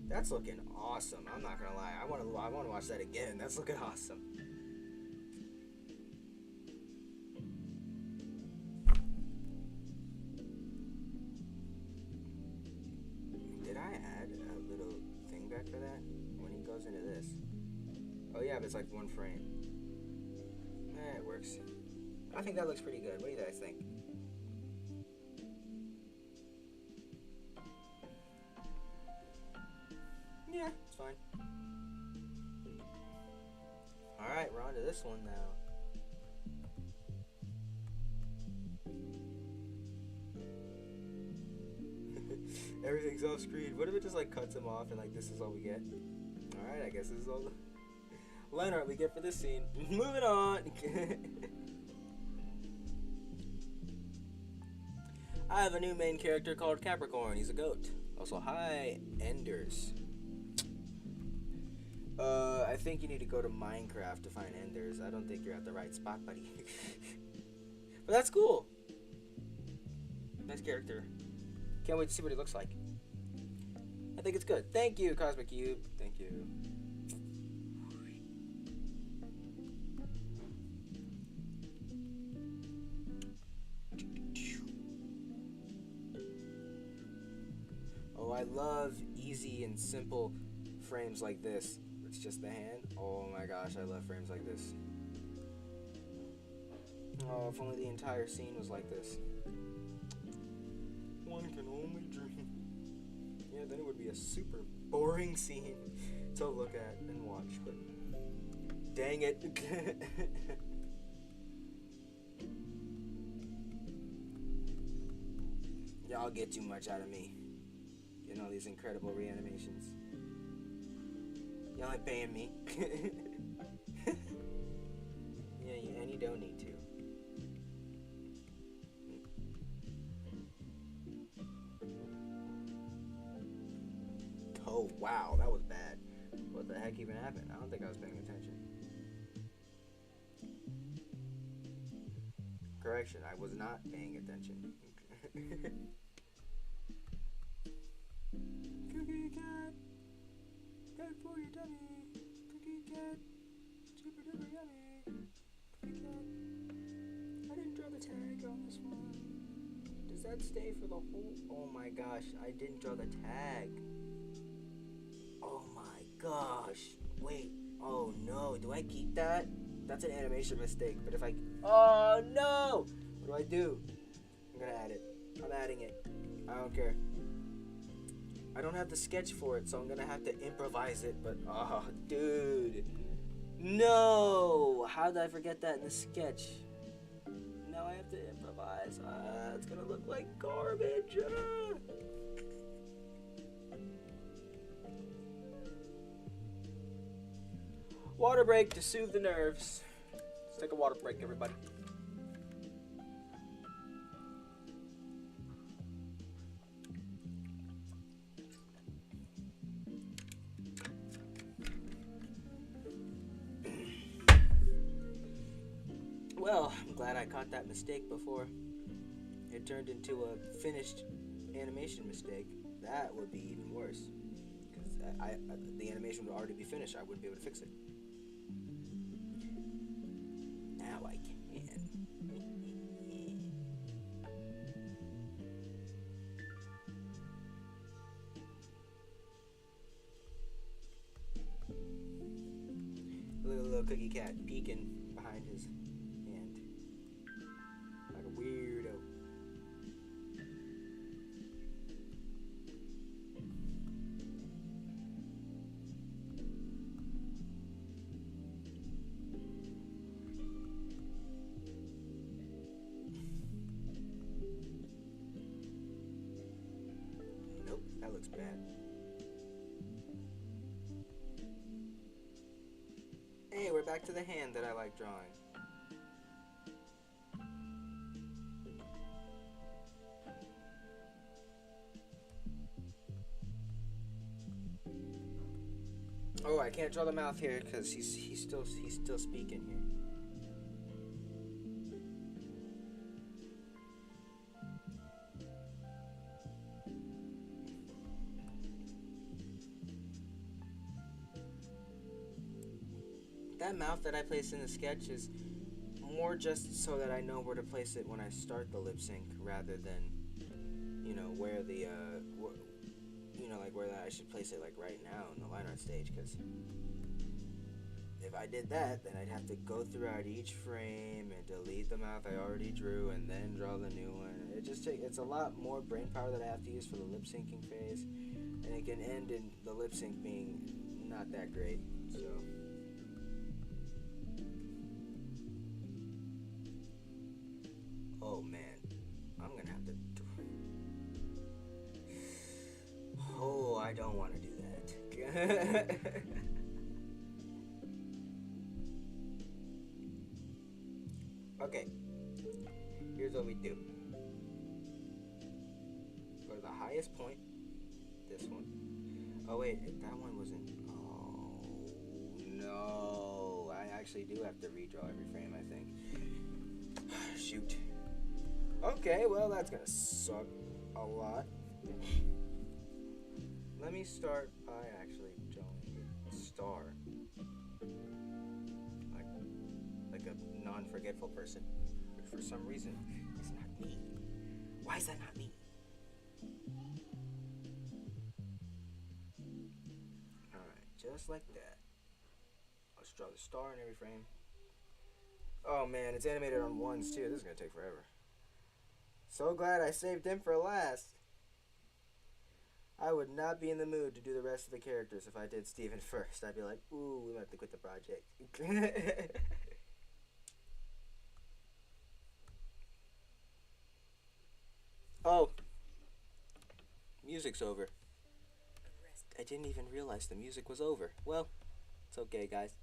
That's looking awesome. I'm not gonna lie. I want to watch that again. That's looking awesome. Did I add a little thing back for that when he goes into this? Oh yeah, but it's like 1 frame. It works. I think that looks pretty good. What do you guys think? Yeah, it's fine. Alright, we're on to this one now. Everything's off screen. What if it just like cuts him off and like this is all we get? Alright, I guess this is all the line art we get for this scene. Moving on. I have a new main character called Capricorn. He's a goat. Also, hi, Enders. I think you need to go to Minecraft to find Enders. I don't think you're at the right spot, buddy. But that's cool. Nice character. Can't wait to see what he looks like. I think it's good. Thank you, Cosmic Cube. Thank you. Oh, I love easy and simple frames like this. It's just the hand. Oh my gosh, I love frames like this. Oh, if only the entire scene was like this. One can only dream. Yeah, then it would be a super boring scene to look at and watch, but dang it. Y'all get too much out of me. Getting all these incredible reanimations. Y'all ain't paying me. Yeah, and you don't need to. Oh, wow, that was bad. What the heck even happened? I don't think I was paying attention. Correction, I was not paying attention. Cookie cat, cat for your tummy. Cookie cat, super duper yummy. Cookie cat. I didn't draw the tag on this one. Does that stay for the whole? Oh my gosh, I didn't draw the tag. Oh my gosh. Wait. Oh no. Do I keep that? That's an animation mistake. But if I... Oh no! What do? I'm gonna add it. I'm adding it. I don't care. I don't have the sketch for it, so I'm gonna have to improvise it. But, oh, dude. No! How did I forget that in the sketch? Now I have to improvise. It's gonna look like garbage. Water break to soothe the nerves. Let's take a water break, everybody. Well, I'm glad I caught that mistake before it turned into a finished animation mistake. That would be even worse. Because the animation would already be finished. I wouldn't be able to fix it. Little cookie cat peeking behind his hand like a weirdo. Nope, that looks bad. Hey, we're back to the hand that I like drawing. Oh, I can't draw the mouth here because he's still speaking here. That mouth that I place in the sketch is more just so that I know where to place it when I start the lip sync, rather than, where the like where I should place it, like right now in the line art stage. Because if I did that, then I'd have to go throughout each frame and delete the mouth I already drew and then draw the new one. It's a lot more brain power that I have to use for the lip syncing phase, and it can end in the lip sync being not that great. So. Oh man, I'm gonna have to. Oh, I don't want to do that. Okay, here's what we do. Go to the highest point. This one. Oh wait, that one wasn't. Oh no, I actually do have to redraw every frame, I think. Shoot. Okay, well, that's gonna suck a lot. Let me start by actually drawing a star. Like a non-forgetful person. But for some reason, it's not me. Why is that not me? Alright, just like that. Let's draw the star in every frame. Oh man, it's animated on ones too. This is gonna take forever. So glad I saved him for last. I would not be in the mood to do the rest of the characters if I did Steven first. I'd be like, ooh, we might have to quit the project. Oh, music's over. I didn't even realize the music was over. Well, it's okay, guys.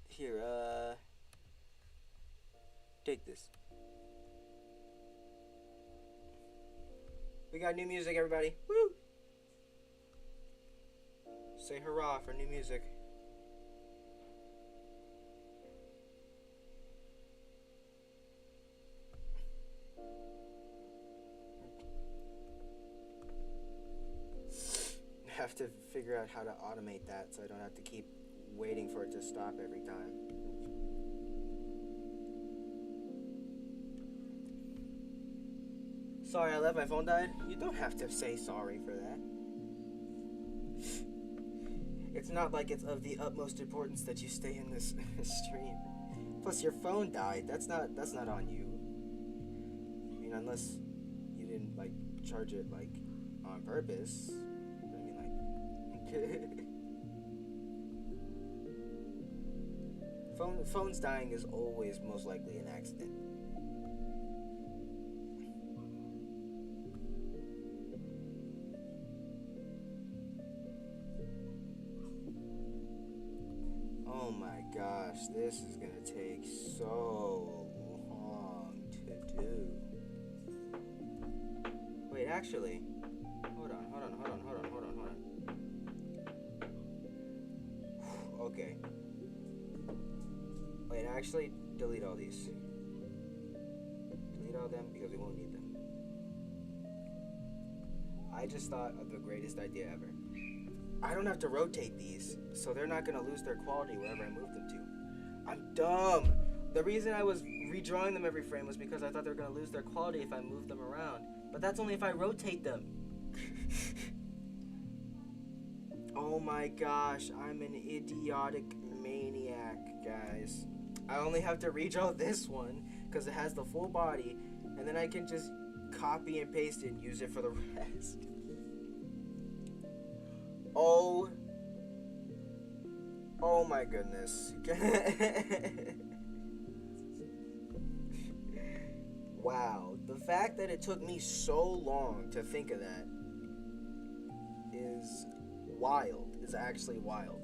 Here, take this. We got new music, everybody. Woo! Say hurrah for new music. I have to figure out how to automate that so I don't have to keep waiting for it to stop every time. Sorry, I left, my phone died. You don't have to say sorry for that. It's not like it's of the utmost importance that you stay in this stream. Plus, your phone died. That's not on you. I mean, unless you didn't like charge it like on purpose. I mean, like, phone's dying is always most likely an accident. Oh my gosh, this is gonna take so long to do. Wait, actually, hold on. Okay. Wait, actually, delete all these. Delete all them because we won't need them. I just thought of the greatest idea ever. I don't have to rotate these, so they're not gonna lose their quality wherever I move them to. I'm dumb. The reason I was redrawing them every frame was because I thought they were gonna lose their quality if I moved them around. But that's only if I rotate them. Oh my gosh, I'm an idiotic maniac, guys. I only have to redraw this one because it has the full body, and then I can just copy and paste it and use it for the rest. Oh my goodness. Wow, the fact that it took me so long to think of that is wild. Is actually wild.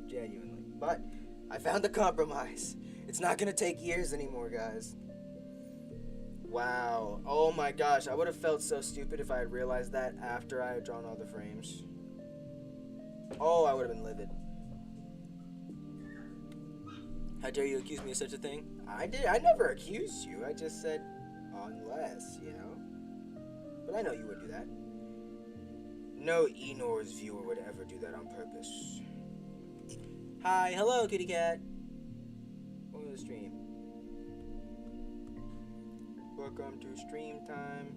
Genuinely. But I found a compromise. It's not gonna take years anymore, guys. Wow. Oh my gosh, I would have felt so stupid if I had realized that after I had drawn all the frames. Oh, I would have been livid. How dare you accuse me of such a thing? I never accused you. I just said, unless, you know? But I know you wouldn't do that. No Enor's viewer would ever do that on purpose. Hi, hello, kitty cat. Welcome to the stream. Welcome to stream time.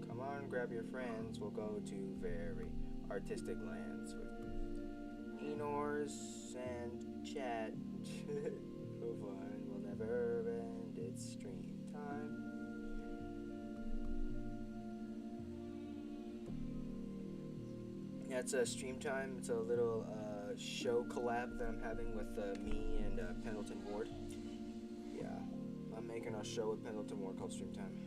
Come on, grab your friends. We'll go to very artistic lands with Enors and chat. The fun will never end. It's stream time. Yeah, it's a stream time. It's a little show collab that I'm having with me and Pendleton Ward. Yeah, I'm making a show with Pendleton Ward called Stream Time.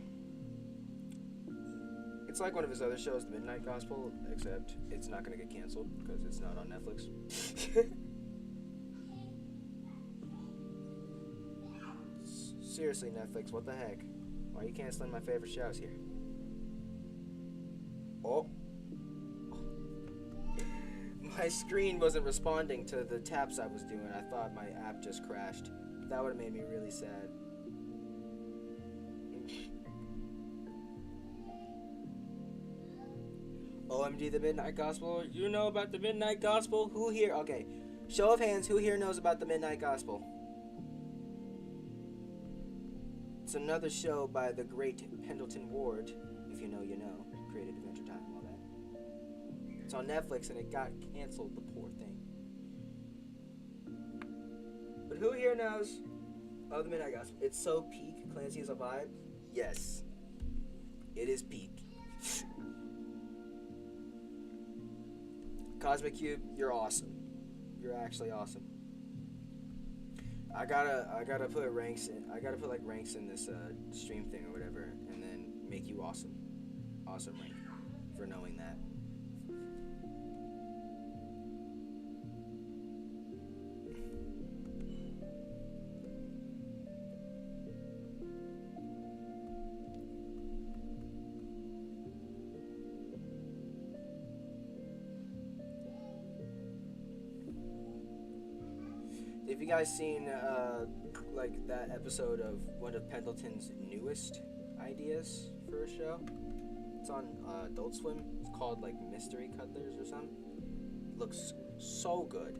It's like one of his other shows, The Midnight Gospel, except it's not going to get canceled because it's not on Netflix. Seriously, Netflix, what the heck? Why are you canceling my favorite shows here? Oh. My screen wasn't responding to the taps I was doing. I thought my app just crashed. That would have made me really sad. OMG, the Midnight Gospel. You know about the Midnight Gospel? Who here? Okay. Show of hands, who here knows about the Midnight Gospel? It's another show by the great Pendleton Ward. If you know, you know. Created Adventure Time and all that. It's on Netflix and it got canceled, the poor thing. But who here knows of the Midnight Gospel? It's so peak. Clancy is a vibe. Yes. It is peak. Cosmic Cube, you're awesome. You're actually awesome. I gotta put ranks in. I gotta put like ranks in this stream thing or whatever, and then make you awesome. Awesome rank for knowing that. Have you guys seen like that episode of one of Pendleton's newest ideas for a show? It's on Adult Swim. It's called like Mystery Cuddlers or something. It looks so good,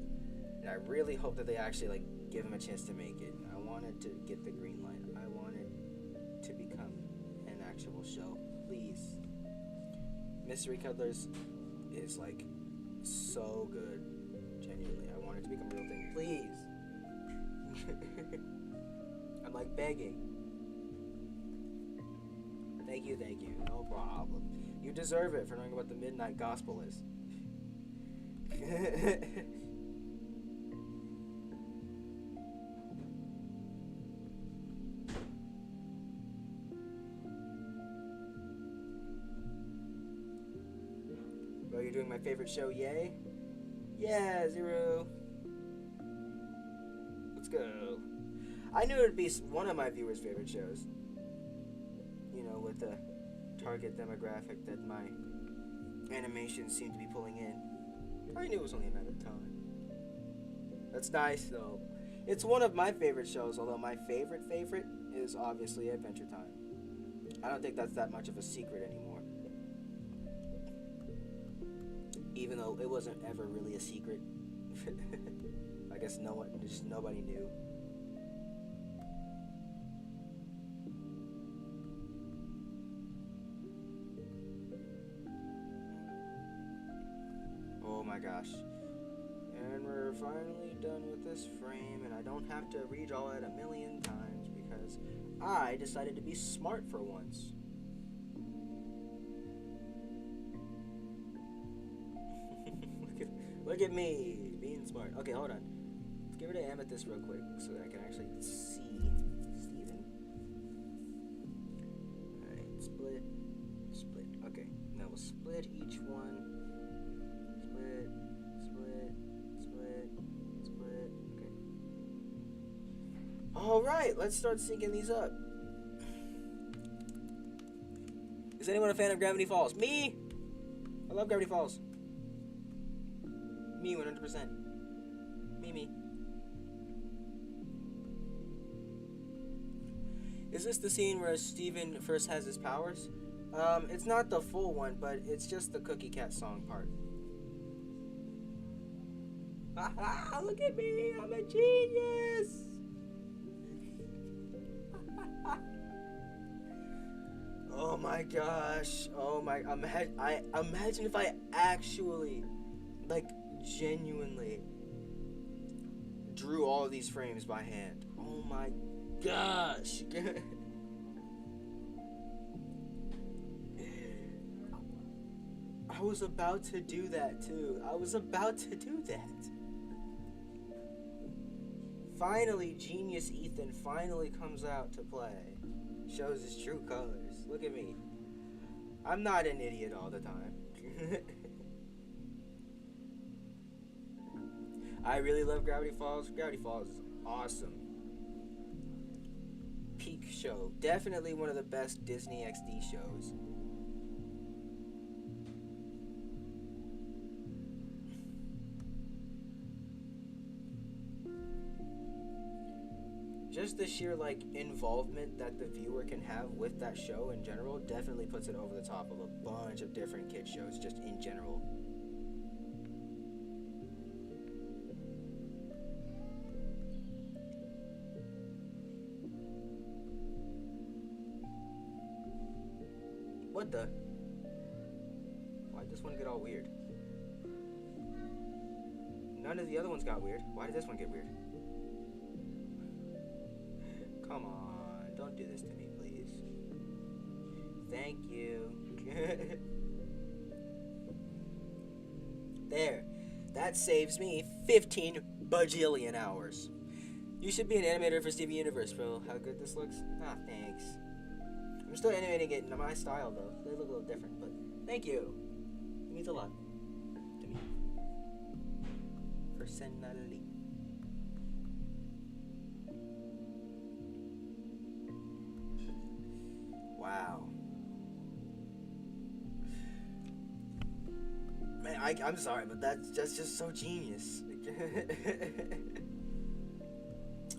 and I really hope that they actually like give him a chance to make it. I wanted to get the green light. I wanted to become an actual show. Please, Mystery Cuddlers is like so good. Genuinely, I want it to become a real thing. Please. I'm like begging. Thank you, no problem. You deserve it for knowing what the Midnight Gospel is. Oh, you're doing my favorite show, yay? Yeah, Zero. Let's go. I knew it would be one of my viewers' favorite shows. You know, with the target demographic that my animations seem to be pulling in. I knew it was only a matter of time. That's nice, though. It's one of my favorite shows, although my favorite is obviously Adventure Time. I don't think that's that much of a secret anymore. even though it wasn't ever really a secret. I guess nobody knew. Oh my gosh. And we're finally done with this frame, and I don't have to redraw it a million times because I decided to be smart for once. Look at me being smart. Okay, hold on. Let's get rid of amethyst real quick so that I can actually see Steven. Alright, split. Okay, now we'll split each one. Split. Okay. Alright, let's start syncing these up. Is anyone a fan of Gravity Falls? Me! I love Gravity Falls. Me, 100%. Me. Is this the scene where Steven first has his powers? It's not the full one, but it's just the Cookie Cat song part. Haha, look at me, I'm a genius! Oh my gosh, I imagine if I actually, like, genuinely drew all of these frames by hand. Oh my gosh. I was about to do that too. Finally, Genius Ethan finally comes out to play. Shows his true colors. Look at me. I'm not an idiot all the time. I really love Gravity Falls. Gravity Falls is awesome. Peak show. Definitely one of the best Disney XD shows. Just the sheer, like, involvement that the viewer can have with that show in general definitely puts it over the top of a bunch of different kid shows, just in general. What the? Why'd this one get all weird? None of the other ones got weird. Why did this one get weird? Come on, don't do this to me, please. Thank you. There. That saves me 15 bajillion hours. You should be an animator for Steven Universe, bro. How good this looks? Ah, thanks. I'm still animating it in my style, though. They look a little different, but thank you. It means a lot to me. Personally. Wow. Man, I'm sorry, but that's just so genius.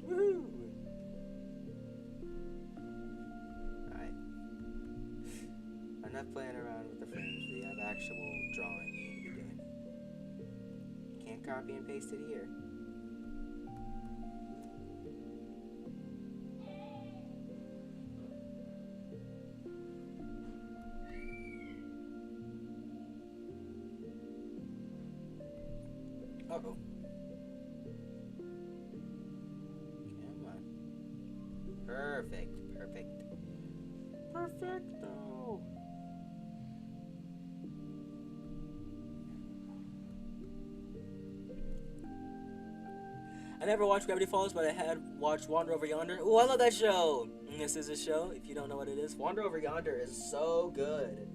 Woo! Alright. Enough playing around with the frames. We have actual drawing we need to be doing. Can't copy and paste it here. Uh-oh. Come on. Perfect. Perfecto. I never watched Gravity Falls, but I had watched Wander Over Yonder. Ooh, I love that show. And this is a show, if you don't know what it is. Wander Over Yonder is so good.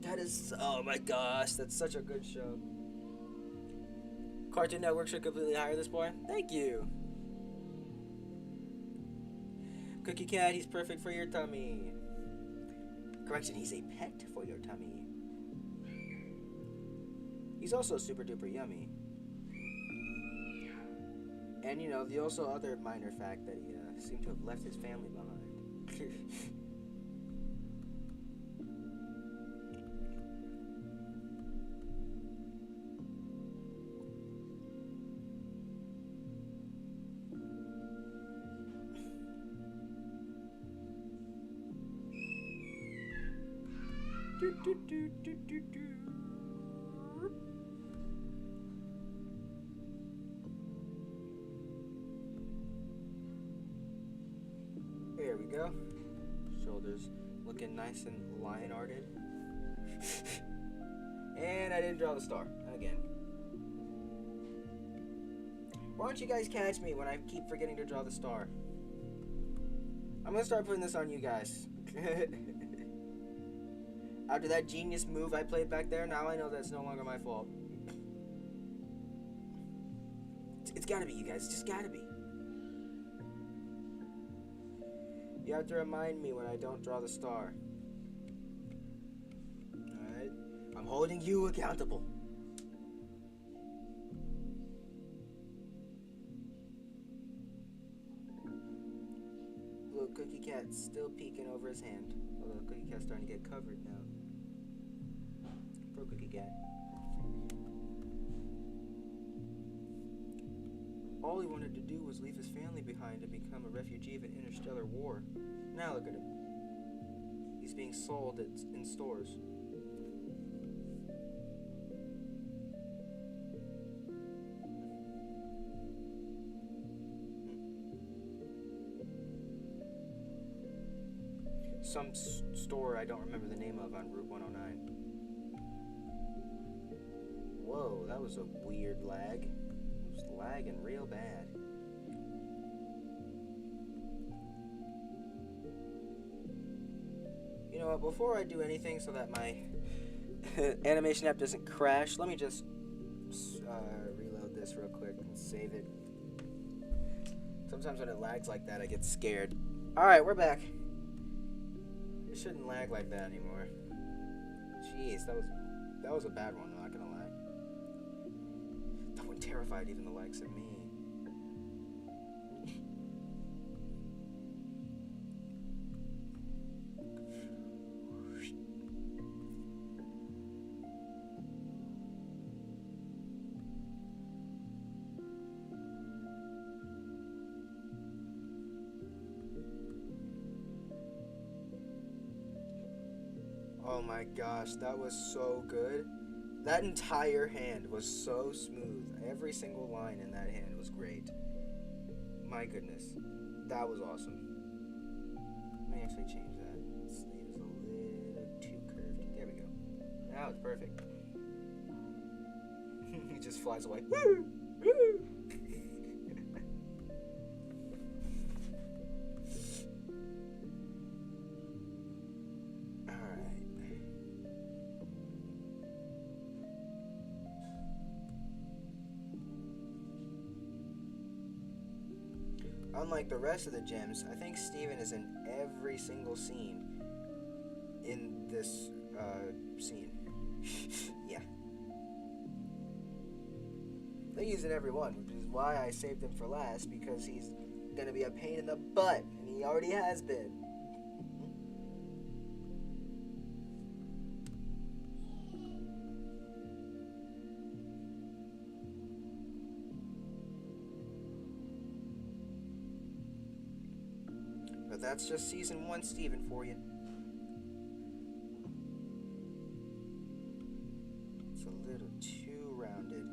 That is, oh my gosh, that's such a good show. Cartoon Network should completely hire this boy. Thank you. Cookie Cat, he's perfect for your tummy. Correction, he's a pet for your tummy. He's also super duper yummy. And you know, the also other minor fact that he seemed to have left his family behind. Do, do, do, do, do, do. There we go. Shoulders looking nice and lion-arted. And I didn't draw the star again. Why don't you guys catch me when I keep forgetting to draw the star? I'm gonna start putting this on you guys. After that genius move I played back there, now I know that's no longer my fault. It's gotta be, you guys. It's just gotta be. You have to remind me when I don't draw the star. Alright? I'm holding you accountable. Little Cookie Cat's still peeking over his hand. Although Cookie Cat's starting to get covered now. Poor Cookie Cat. All he wanted to do was leave his family behind and become a refugee of an interstellar war. Now look at him. He's being sold in stores. Some store I don't remember the name of on Route 109. Whoa, that was a weird lag. It was lagging real bad. You know what, before I do anything so that my animation app doesn't crash, let me just reload this real quick and save it. Sometimes when it lags like that, I get scared. Alright, we're back. It shouldn't lag like that anymore. Jeez, that was a bad one, I'm not gonna lie. That one terrified even the likes of me. Oh my gosh, that was so good. That entire hand was so smooth. Every single line in that hand was great. My goodness, that was awesome. Let me actually change that. The sleeve is a little too curved. There we go. Now it's perfect. He just flies away. Woo! Woo! Unlike the rest of the gems, I think Steven is in every single scene in this scene. Yeah. I think he's in every one, which is why I saved him for last, because he's gonna be a pain in the butt, and he already has been. But that's just season 1 Steven for you. It's a little too rounded.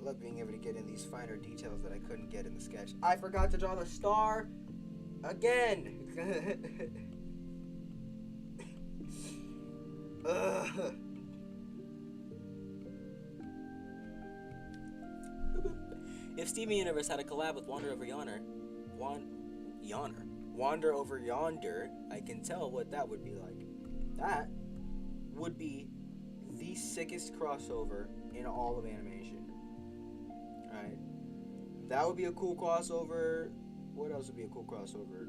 I love being able to get in these finer details that I couldn't get in the sketch. I forgot to draw the star again. Ugh. If Steven Universe had a collab with Wander Over Yonder, I can tell what that would be like. That would be the sickest crossover in all of animation. Alright. That would be a cool crossover. What else would be a cool crossover?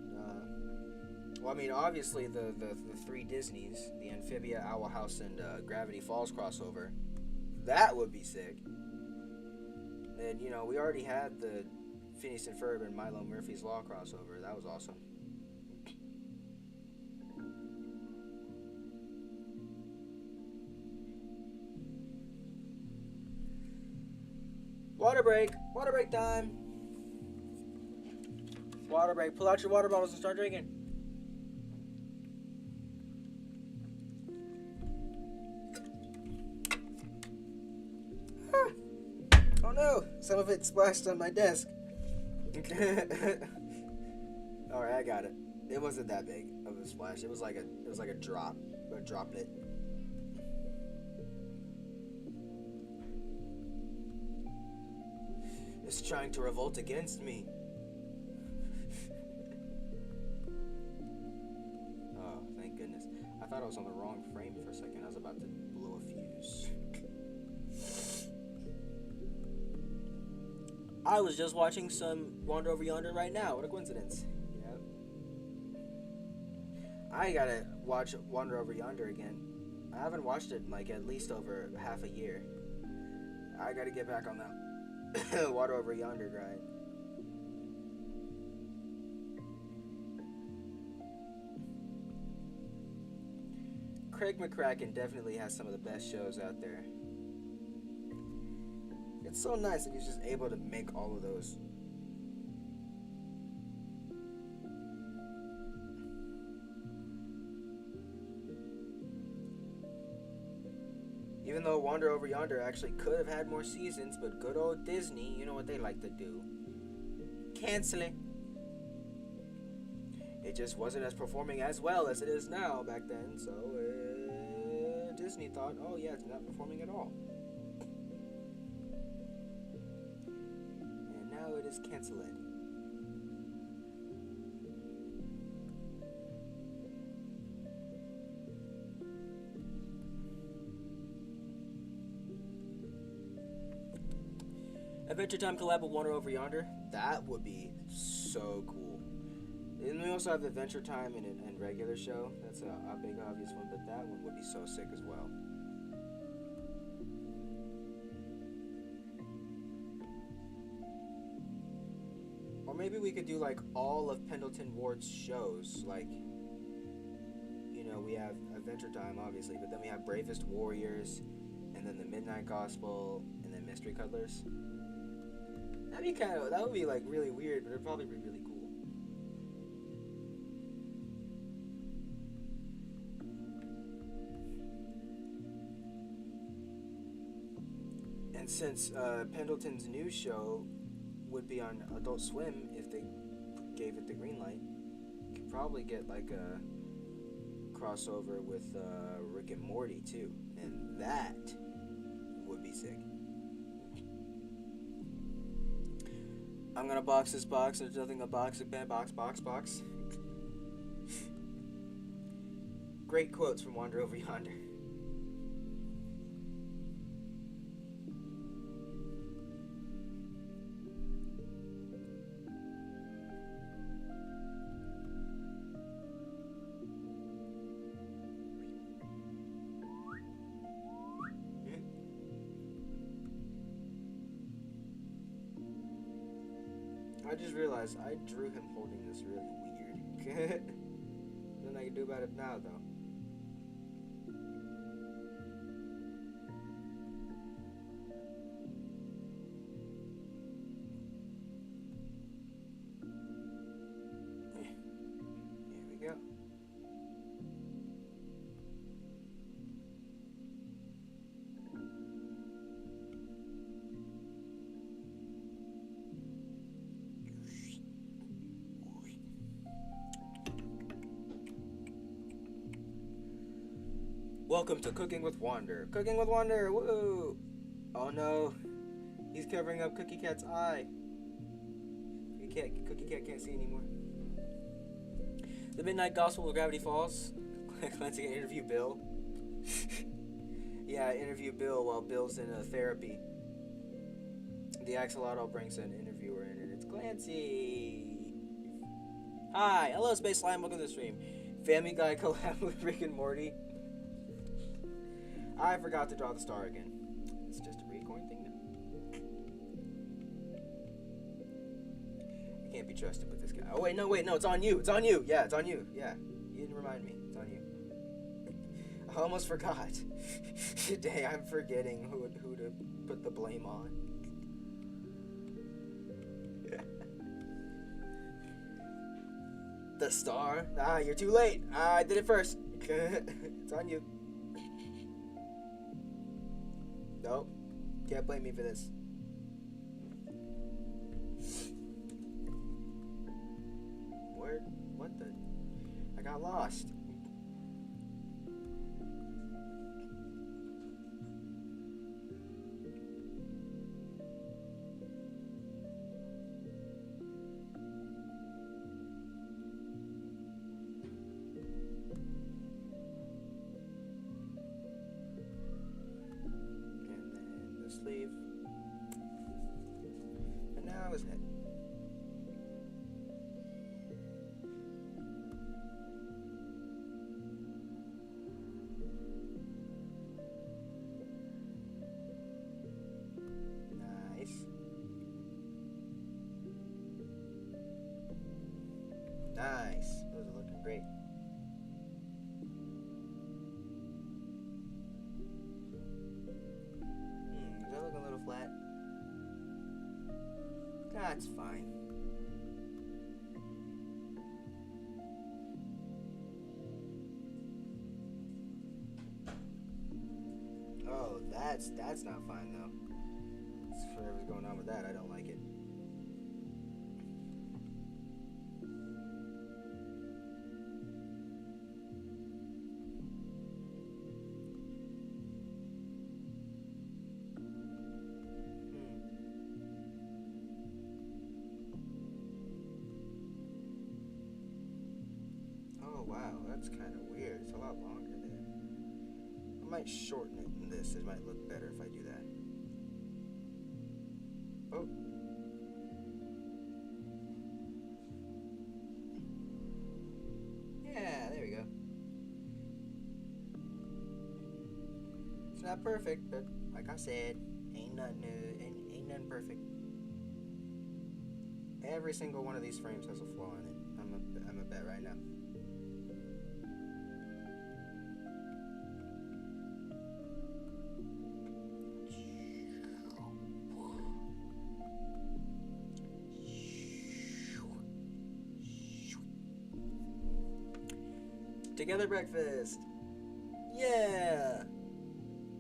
Well, I mean, obviously the three Disneys, the Amphibia, Owl House, and Gravity Falls crossover. That would be sick. And, you know, we already had the Phineas and Ferb and Milo Murphy's Law crossover. That was awesome. Water break. Water break time. Water break. Pull out your water bottles and start drinking. Oh no! Some of it splashed on my desk. Alright, I got it. It wasn't that big of a splash. It was like a drop. A droplet. It's trying to revolt against me. Oh, thank goodness. I thought I was on the wrong frame for a second. I was about to blow a fuse. I was just watching some Wander Over Yonder right now. What a coincidence. Yep. I gotta watch Wander Over Yonder again. I haven't watched it in like at least over half a year. I gotta get back on that Water Over Yonder grind. Craig McCracken definitely has some of the best shows out there. It's so nice that he's just able to make all of those. Even though Wander Over Yonder actually could have had more seasons, but good old Disney, you know what they like to do. Cancel it. It just wasn't as performing as well as it is now back then, so Disney thought, oh yeah, it's not performing at all. And now it is canceled. Adventure Time collab with Wander Over Yonder. That would be so cool. And we also have Adventure Time and regular show. That's a big obvious one, but that one would be so sick as well. Or maybe we could do like all of Pendleton Ward's shows. Like, you know, we have Adventure Time obviously, but then we have Bravest Warriors, and then the Midnight Gospel, and then Mystery Cuddlers. That would be like really weird, but it'd probably be really cool. And since Pendleton's new show would be on Adult Swim if they gave it the green light, you could probably get like a crossover with Rick and Morty too, and that would be sick. I'm gonna box this box. There's nothing a box. Box. Great quotes from Wander Over Yonder. I just realized I drew him holding this really weird. Nothing I can do about it now, though. Here we go. Welcome to Cooking with Wander. Cooking with Wander, woo! Oh no, he's covering up Cookie Cat's eye. Cookie Cat can't see anymore. The Midnight Gospel of Gravity Falls. Cleansing and interview Bill. Yeah, interview Bill while Bill's in therapy. The Axolotl brings an interviewer in, and it's Clancy. Hi, hello Space Slime, welcome to the stream. Family Guy collab with Rick and Morty. I forgot to draw the star again. It's just a recording thing now. I can't be trusted with this guy. Oh wait, no, it's on you. It's on you. Yeah, it's on you. Yeah, you didn't remind me. It's on you. I almost forgot. Today I'm forgetting who to put the blame on. The star? Ah, you're too late. I did it first. It's on you. Nope. Can't blame me for this. Where? What the? I got lost. Sleeve. And now his head. Nice. Nice. Those are looking great. Flat. That's fine. Oh, that's not fine though. Whatever's going on with that, I don't like it. Wow, that's kind of weird. It's a lot longer there. I might shorten it in this. It might look better if I do that. Oh. Yeah, there we go. It's not perfect, but like I said, ain't nothing perfect. Every single one of these frames has a flaw in it. I'm a bet right now. Together breakfast. Yeah.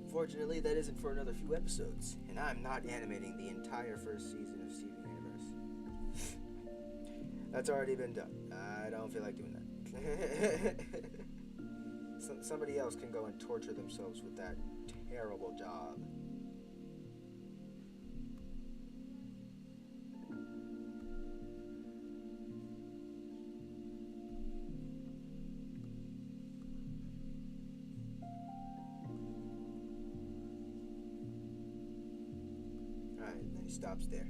Fortunately, that isn't for another few episodes, and I'm not animating the entire first season of Steven Universe. That's already been done. I don't feel like doing that. Somebody else can go and torture themselves with that terrible job. Alright, and then he stops there.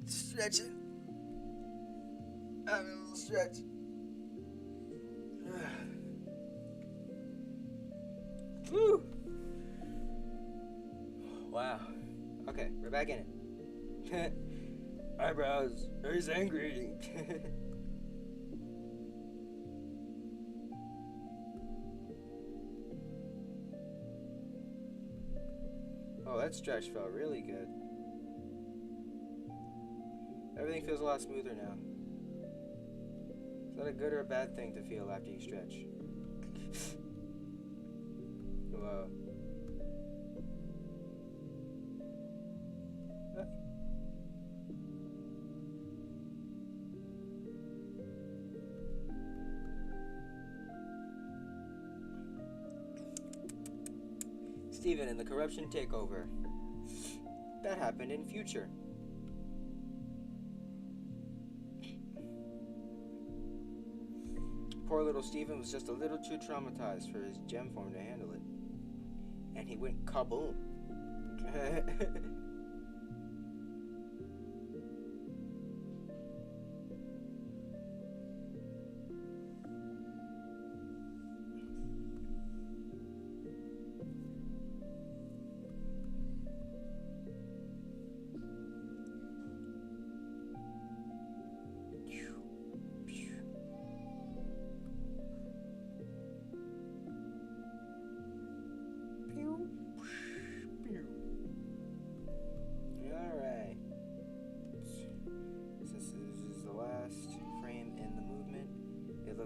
Stretching. I'm a little stretch. Woo! Wow. Okay, we're back in it. Eyebrows. He's angry. Oh, that stretch felt really good. Everything feels a lot smoother now. Is that a good or a bad thing to feel after you stretch? Whoa. Steven and the corruption takeover. That happened in future. Poor little Steven was just a little too traumatized for his gem form to handle it. And he went kaboom.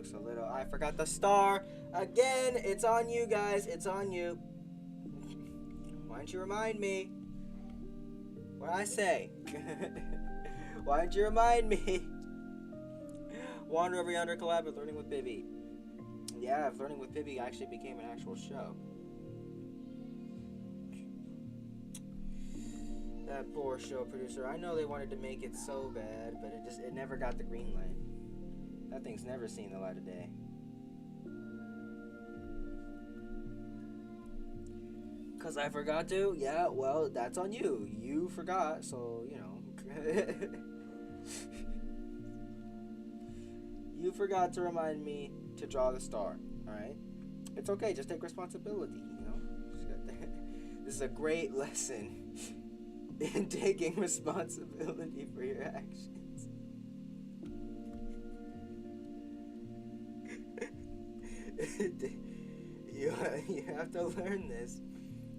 looks a little. I forgot the star again. It's on you guys. It's on you. Why don't you remind me? What I say? Why don't you remind me? Wander Over Yonder collab with Learning with Bibby. Yeah, if Learning with Bibby actually became an actual show. That poor show producer. I know they wanted to make it so bad, but it never got the green light. That thing's never seen the light of day. Cause I forgot to? Yeah, well, that's on you. You forgot, so, you know. You forgot to remind me to draw the star, alright? It's okay, just take responsibility, you know? This is a great lesson in taking responsibility for your actions. You have to learn this,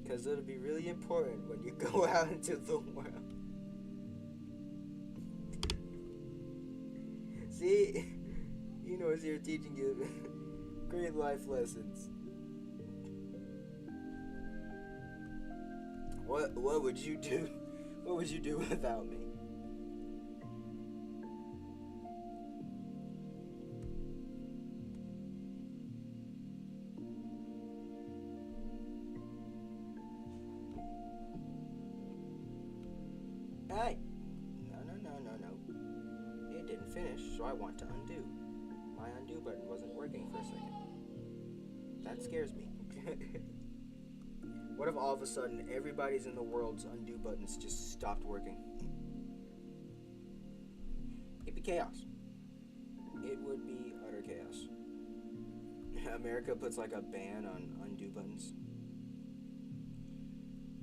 because it'll be really important when you go out into the world. See? You know it's here teaching you great life lessons. What would you do? What would you do without me? Hey! No. It didn't finish, so I want to undo. My undo button wasn't working for a second. That scares me. What if all of a sudden everybody's in the world's undo buttons just stopped working? It'd be chaos. It would be utter chaos. America puts like a ban on undo buttons.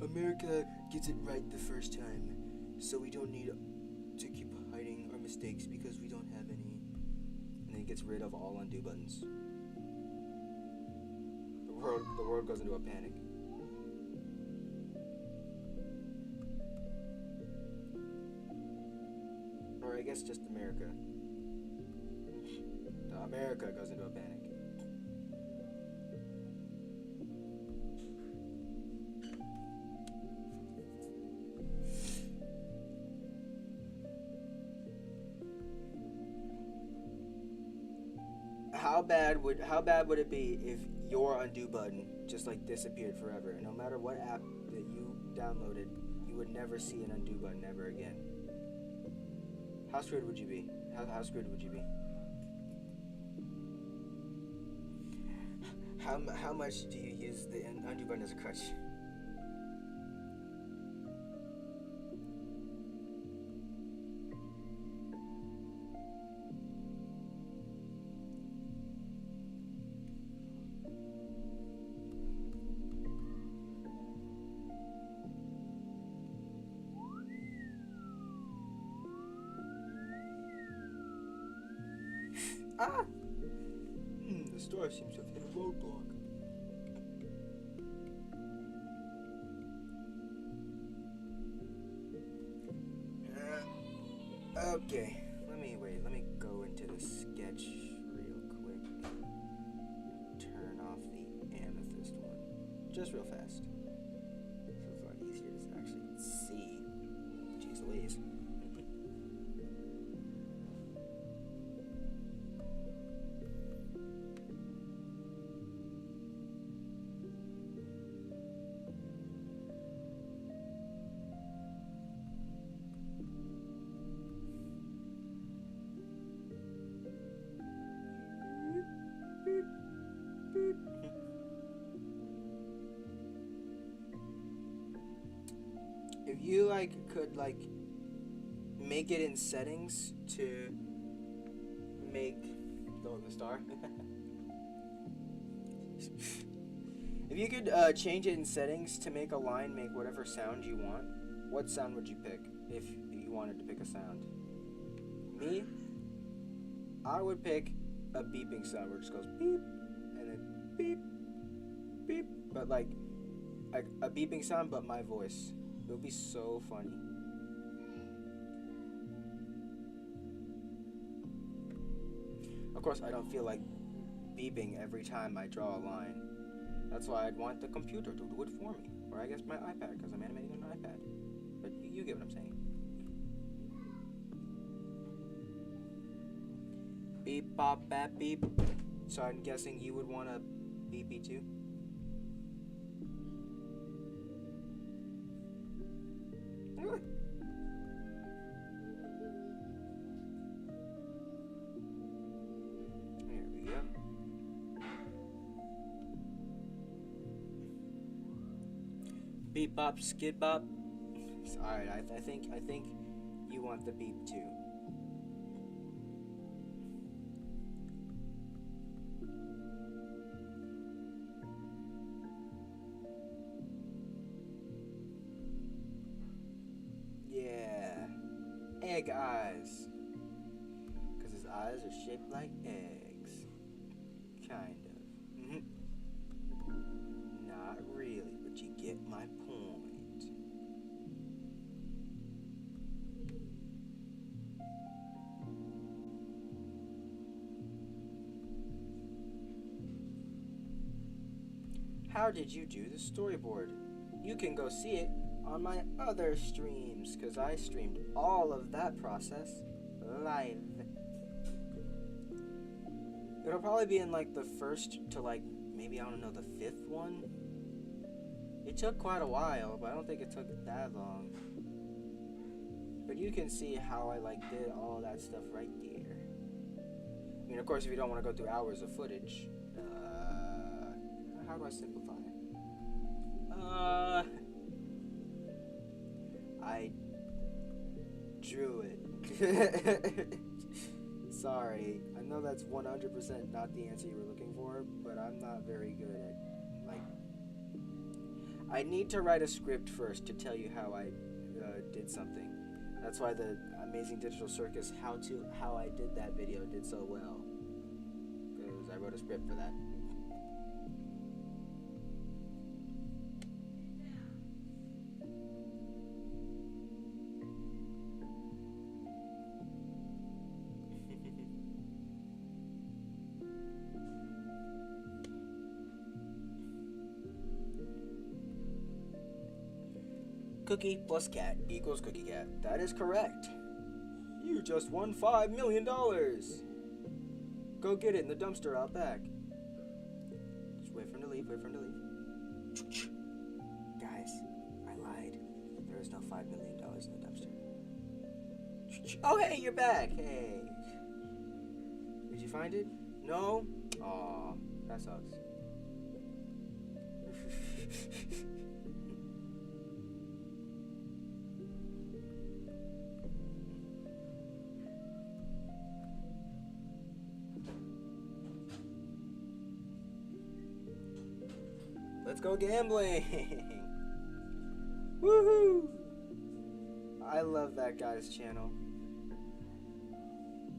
America gets it right the first time, so we don't need to keep hiding our mistakes because we don't have any. And then it gets rid of all undo buttons. The world goes into a panic. Or I guess just America. America goes into a panic. How bad would it be if your undo button just like disappeared forever, and no matter what app that you downloaded, you would never see an undo button ever again? How screwed would you be? How screwed would you be? How much do you use the undo button as a crutch? Ah! The store seems to have hit a roadblock. Okay, let me go into the sketch real quick. Turn off the amethyst one. Just real fast. So it's a lot easier to actually see. Jeez Louise. If you could make it in settings to make the star. If you could change it in settings to make a line make whatever sound you want, what sound would you pick if you wanted to pick a sound? Me, I would pick a beeping sound where it just goes beep and then beep, beep, but like a beeping sound but my voice. It would be so funny. Of course, I don't feel like beeping every time I draw a line. That's why I'd want the computer to do it for me. Or I guess my iPad, because I'm animating on an iPad. But you get what I'm saying. Beep, bop, bap, beep. So I'm guessing you would want a beepy too? Really? There we go. Beep, bop, skid, bop. Alright, I think you want the beep too. Yeah. Egg eyes. Because his eyes are shaped like eggs. Kind of. Not really, but you get my point. How did you do the storyboard? You can go see it on my other streams, because I streamed all of that process live. It'll probably be in like the first to like maybe, I don't know, the 5th one. It took quite a while, but I don't think it took that long. But you can see how I like did all that stuff right there. I mean, of course, if you don't want to go through hours of footage, how do I simplify? I drew it. Sorry, I know that's 100% not the answer you were looking for, but I'm not very good at, like, I need to write a script first to tell you how I did something. That's why the Amazing Digital Circus how I did that video did so well, because I wrote a script for that. Cookie plus cat equals cookie cat. That is correct. You just won $5 million. Go get it in the dumpster out back. Just wait for him to leave, wait for him to leave. Guys, I lied. There is no $5 million in the dumpster. Oh, hey, you're back. Hey. Did you find it? No? Aw, that sucks. Let's go gambling! Woohoo! I love that guy's channel.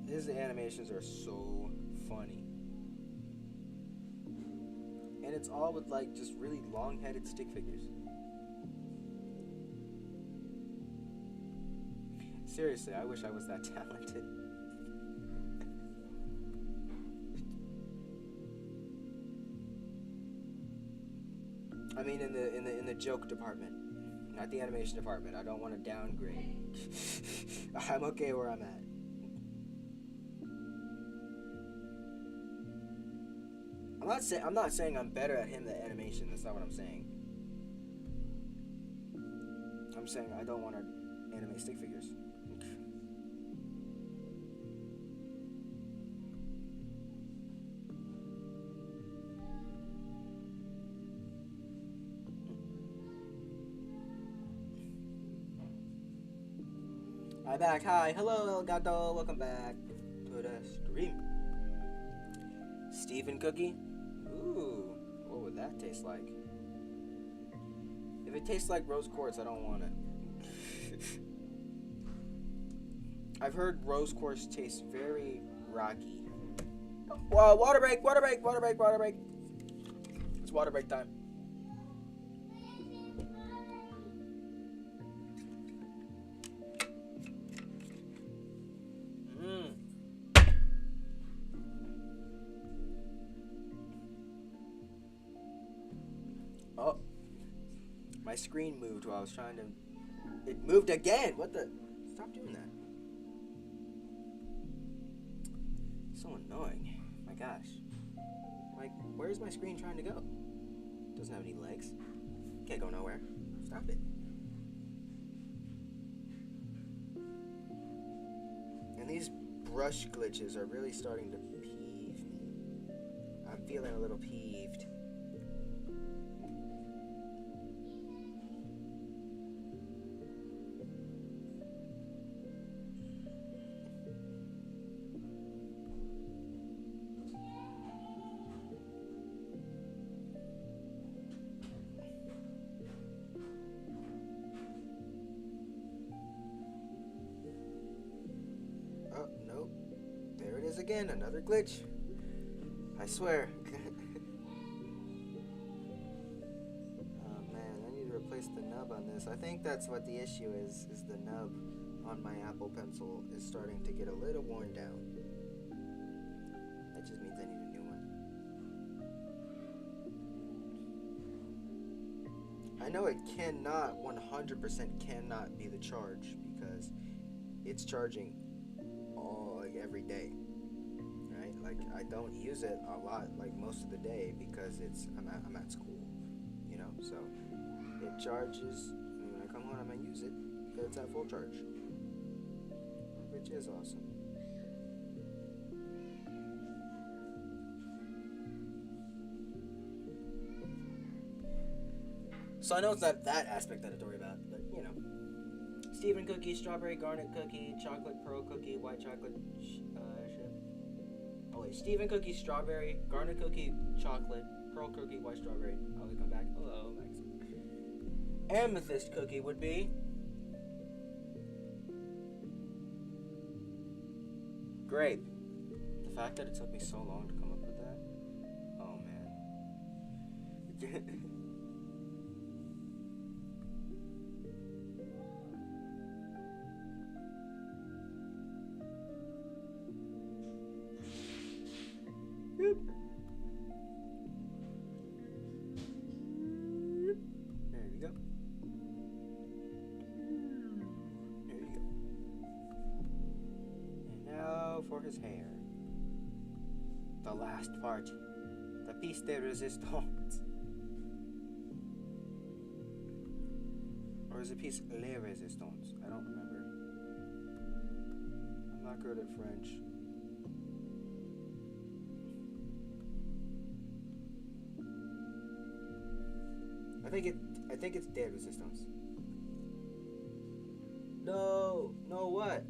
His animations are so funny. And it's all with like just really long-headed stick figures. Seriously, I wish I was that talented. I mean, in the joke department, not the animation department. I don't want to downgrade. I'm okay where I'm at. I'm not saying I'm better at him than animation. That's not what I'm saying. I'm saying I don't want to animate stick figures. Hi back. Hi. Hello, El Gato. Welcome back to the stream. Stephen Cookie. Ooh, what would that taste like? If it tastes like rose quartz, I don't want it. I've heard rose quartz tastes very rocky. Whoa, water break, water break, water break, water break. It's water break time. Oh, my screen moved while I was trying to. It moved again. What the? Stop doing that. So annoying. My gosh. Like, where's my screen trying to go? Doesn't have any legs. Can't go nowhere. Stop it. And these brush glitches are really starting to peeve me. I'm feeling a little peeved. Oh, nope. There it is again, another glitch. I swear. Oh man, I need to replace the nub on this. I think that's what the issue is the nub on my Apple Pencil is starting to get a little worn down. That just means I need a new one. I know it cannot, 100% cannot be the charge because it's charging every day, right? Like I don't use it a lot, like most of the day, because I'm at school, you know. So it charges, and when I come home, I'm gonna use it. It's at full charge, which is awesome. So I know it's not that aspect that I have to worry about, but you know. Stephen cookie, strawberry garnet cookie, chocolate pearl cookie, white chocolate chip. Oh wait, Stephen cookie, strawberry, garnet cookie, chocolate, pearl cookie, white strawberry. Oh, we come back. Hello, Max. Amethyst cookie would be grape. The fact that it took me so long to come up with that. Oh man. There we go. There you go. And now for his hair. The last part. The piece de resistance. Or is it piece de resistance? I don't remember. I'm not good at French. I think it's de resistance. No, what?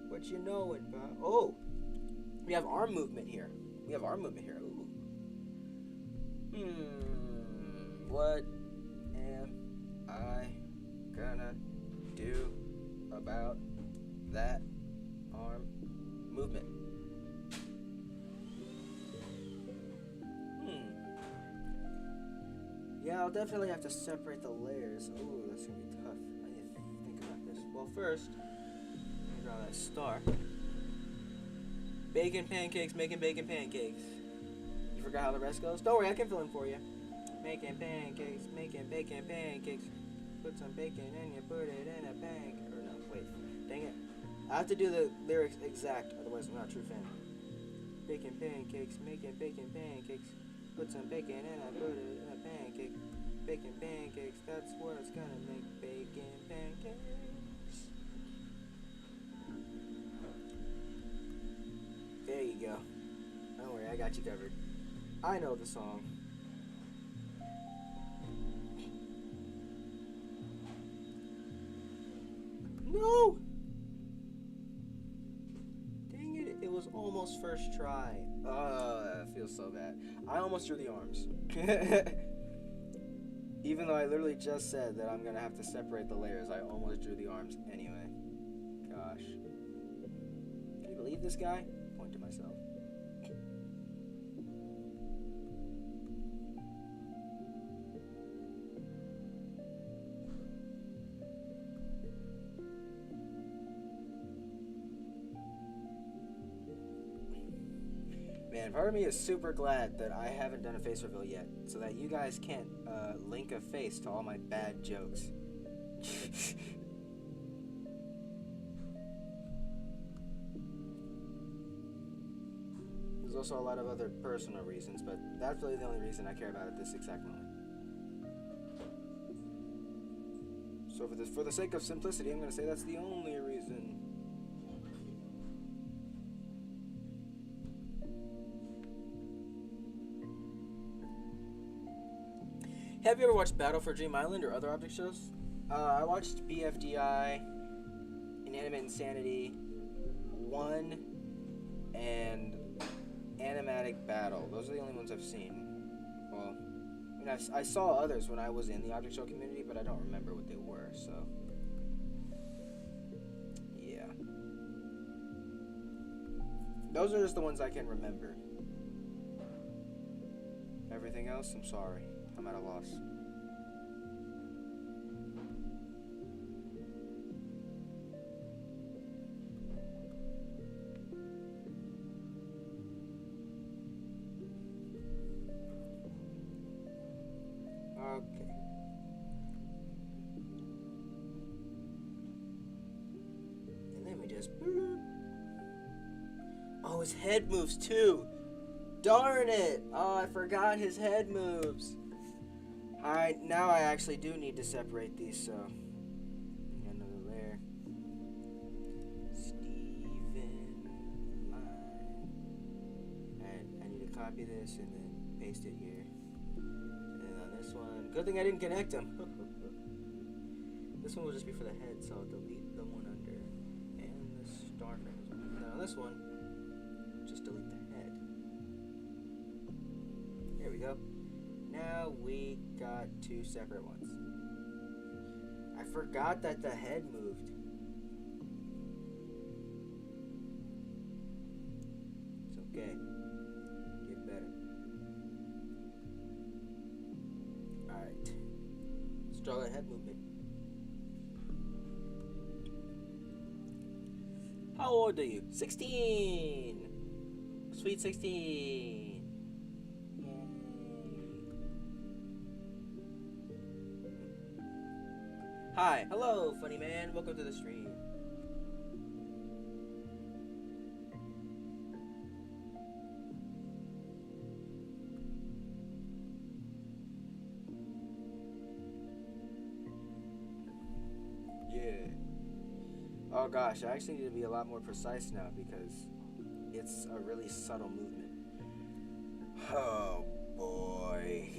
What you knowin', pal? Oh, we have arm movement here. Ooh. What am I gonna do about that arm movement? Yeah, I'll definitely have to separate the layers. Ooh, that's gonna be tough. I need to think about this. Well, first, let me draw that star. Bacon pancakes, making bacon pancakes. You forgot how the rest goes? Don't worry, I can fill in for you. Making pancakes, making bacon pancakes. Put some bacon and you put it in a pancake. Or no, wait, dang it. I have to do the lyrics exact, otherwise I'm not a true fan. Bacon pancakes, making bacon pancakes. Put some bacon and I put it in a pancake. Bacon pancakes, that's what it's gonna make. Bacon pancakes. There you go. Don't worry, I got you covered. I know the song. No! Dang it, it was almost first try. That feels so bad. I almost drew the arms. Even though I literally just said that I'm gonna have to separate the layers, I almost drew the arms anyway. Gosh. Can you believe this guy? Point to myself. Man, part of me is super glad that I haven't done a face reveal yet, so that you guys can't link a face to all my bad jokes. There's also a lot of other personal reasons, but that's really the only reason I care about it this exact moment. So for the sake of simplicity, I'm going to say that's the only reason. Have you ever watched Battle for Dream Island or other object shows? I watched BFDI, Inanimate Insanity 1, and Animatic Battle. Those are the only ones I've seen. Well, I mean, I saw others when I was in the object show community, but I don't remember what they were, so. Yeah. Those are just the ones I can remember. Everything else, I'm sorry. I'm at a loss. Okay. And then we just... Oh, his head moves too! Darn it! Oh, I forgot his head moves. Alright, now I actually do need to separate these, so... Got another layer. Steven line. Alright, I need to copy this and then paste it here. And on this one... Good thing I didn't connect them! This one will just be for the head, so I'll delete the one under. And the star frames. And then on this one, just delete the head. There we go. Now we got two separate ones. I forgot that the head moved. It's okay. Get better. Alright. Let's draw that head movement. How old are you? 16! Sweet 16! Hi, hello, funny man. Welcome to the stream. Yeah. Oh gosh, I actually need to be a lot more precise now because it's a really subtle movement. Oh boy.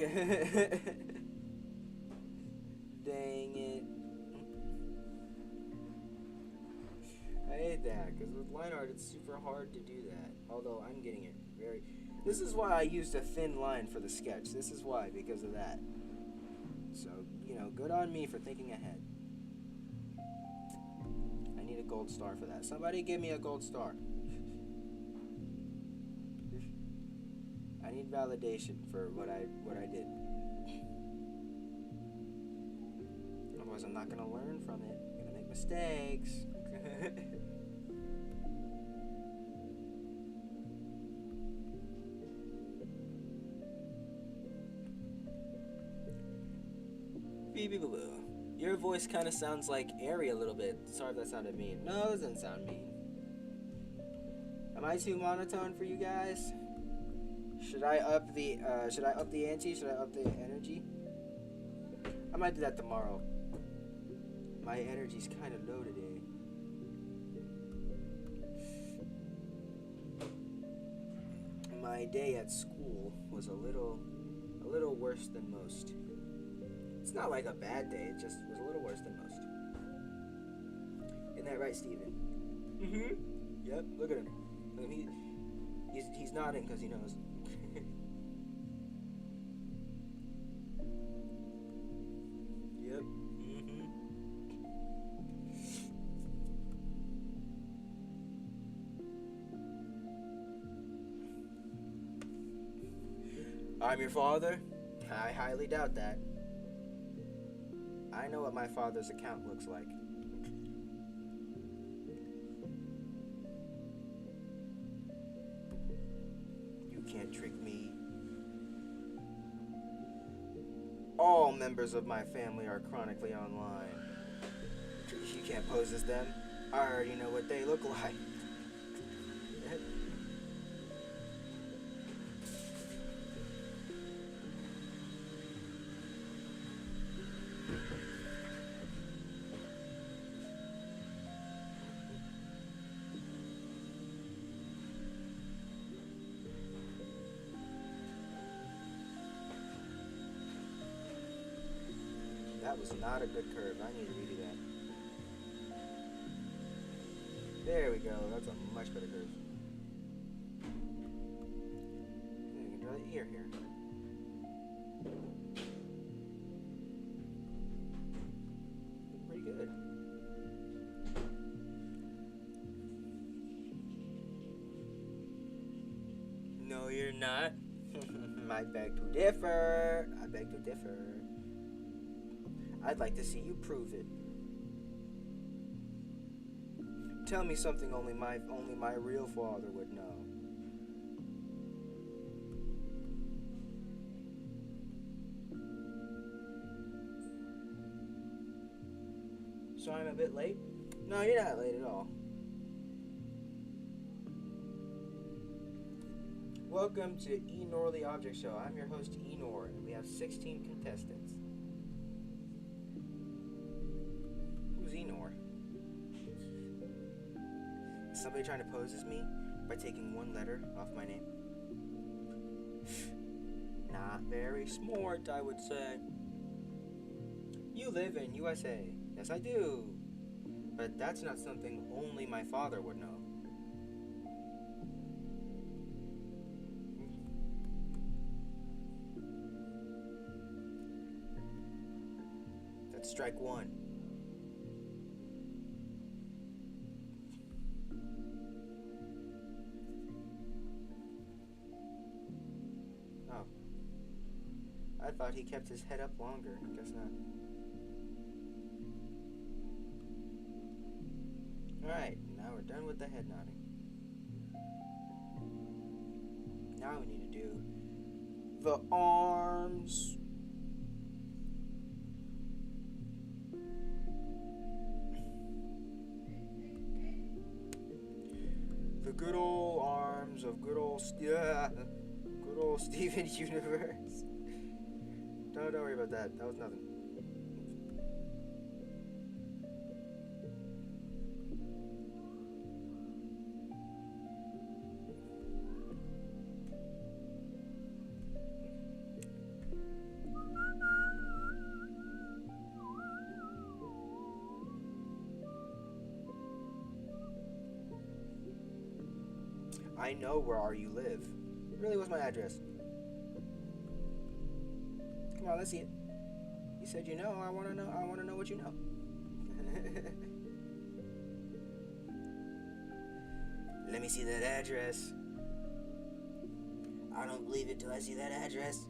Dang it. I hate that, because with line art, it's super hard to do that. Although, I'm getting it very... This is why I used a thin line for the sketch. This is why, because of that. So, you know, good on me for thinking ahead. I need a gold star for that. Somebody give me a gold star. I need validation for what I did. Otherwise, I'm not going to learn from it. I'm going to make mistakes. Your voice kind of sounds like airy a little bit. Sorry if that sounded mean. No, it doesn't sound mean. Am I too monotone for you guys? Should I up the ante? Should I up the energy? I might do that tomorrow. My energy's kind of low today. My day at school was a little worse than most. It's not like a bad day, it just was a little worse than most. Isn't that right, Steven? Mm-hmm. Yep, look at him. Look at him. He's nodding because he knows. Yep. Mm-hmm. I'm your father? I highly doubt that. I know what my father's account looks like. You can't trick me. All members of my family are chronically online. You can't pose as them. I already know what they look like. That was not a good curve. I need to redo that. There we go. That's a much better curve. You can draw the ear here. Pretty good. No, you're not. I beg to differ. I beg to differ. I'd like to see you prove it. Tell me something only my real father would know. So I'm a bit late? No, you're not late at all. Welcome to Enor the Object Show. I'm your host Enor, and we have 16 contestants. Who's Enor? Is somebody trying to pose as me by taking one letter off my name? Not very smart, I would say. You live in USA. Yes, I do. But that's not something only my father would know. That's strike one. Oh. I thought he kept his head up longer. I guess not. Alright, now we're done with the head nodding. Now we need to do the arms. The good old arms of good old Steven Universe. Don't worry about that. That was nothing. I know where you live. Really, what's my address? Come on, let's see it. You said you know. I want to know. I want to know what you know. Let me see that address. I don't believe it till I see that address.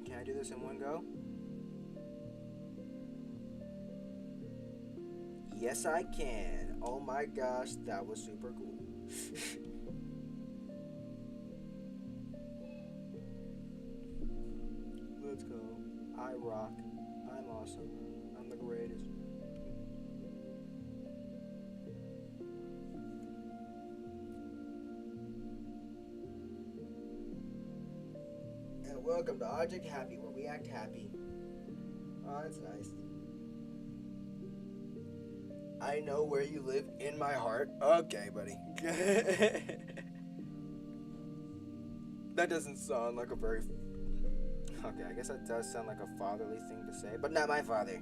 Can I do this in one go? Yes, I can. Oh my gosh, that was super cool. Let's go. I rock. I'm awesome. I'm the greatest. And welcome to Object Happy, where we act happy. Oh, that's nice. I know where you live in my heart. Okay, buddy. That doesn't sound like a very... Okay, I guess that does sound like a fatherly thing to say, but not my father.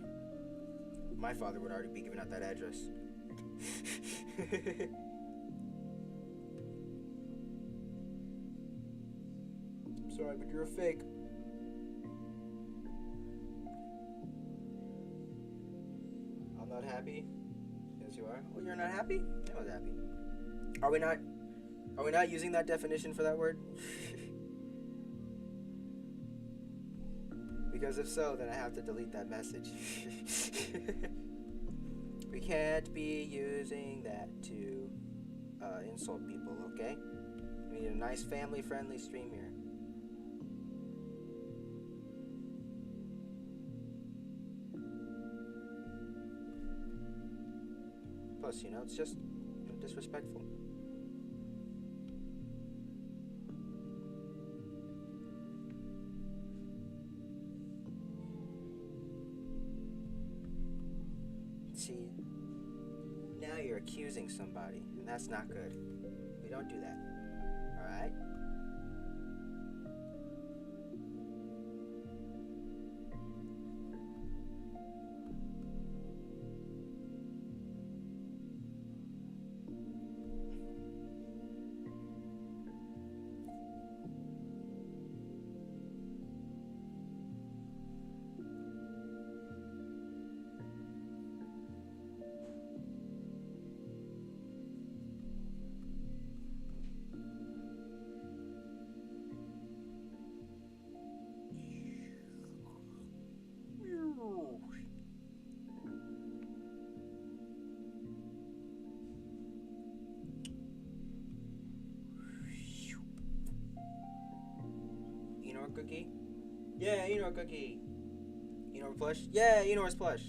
My father would already be giving out that address. I'm sorry, but you're a fake. I'm not happy. Yes, you are. Well, you're not happy? I was happy. Are we not? Are we not using that definition for that word? Because if so, then I have to delete that message. We can't be using that to insult people, okay? We need a nice family-friendly stream here. Plus, you know, it's just disrespectful. See, now you're accusing somebody, and that's not good. We don't do that. Alright? Enor cookie? Yeah, Enor cookie. Enor plush? Yeah, Enor's plush.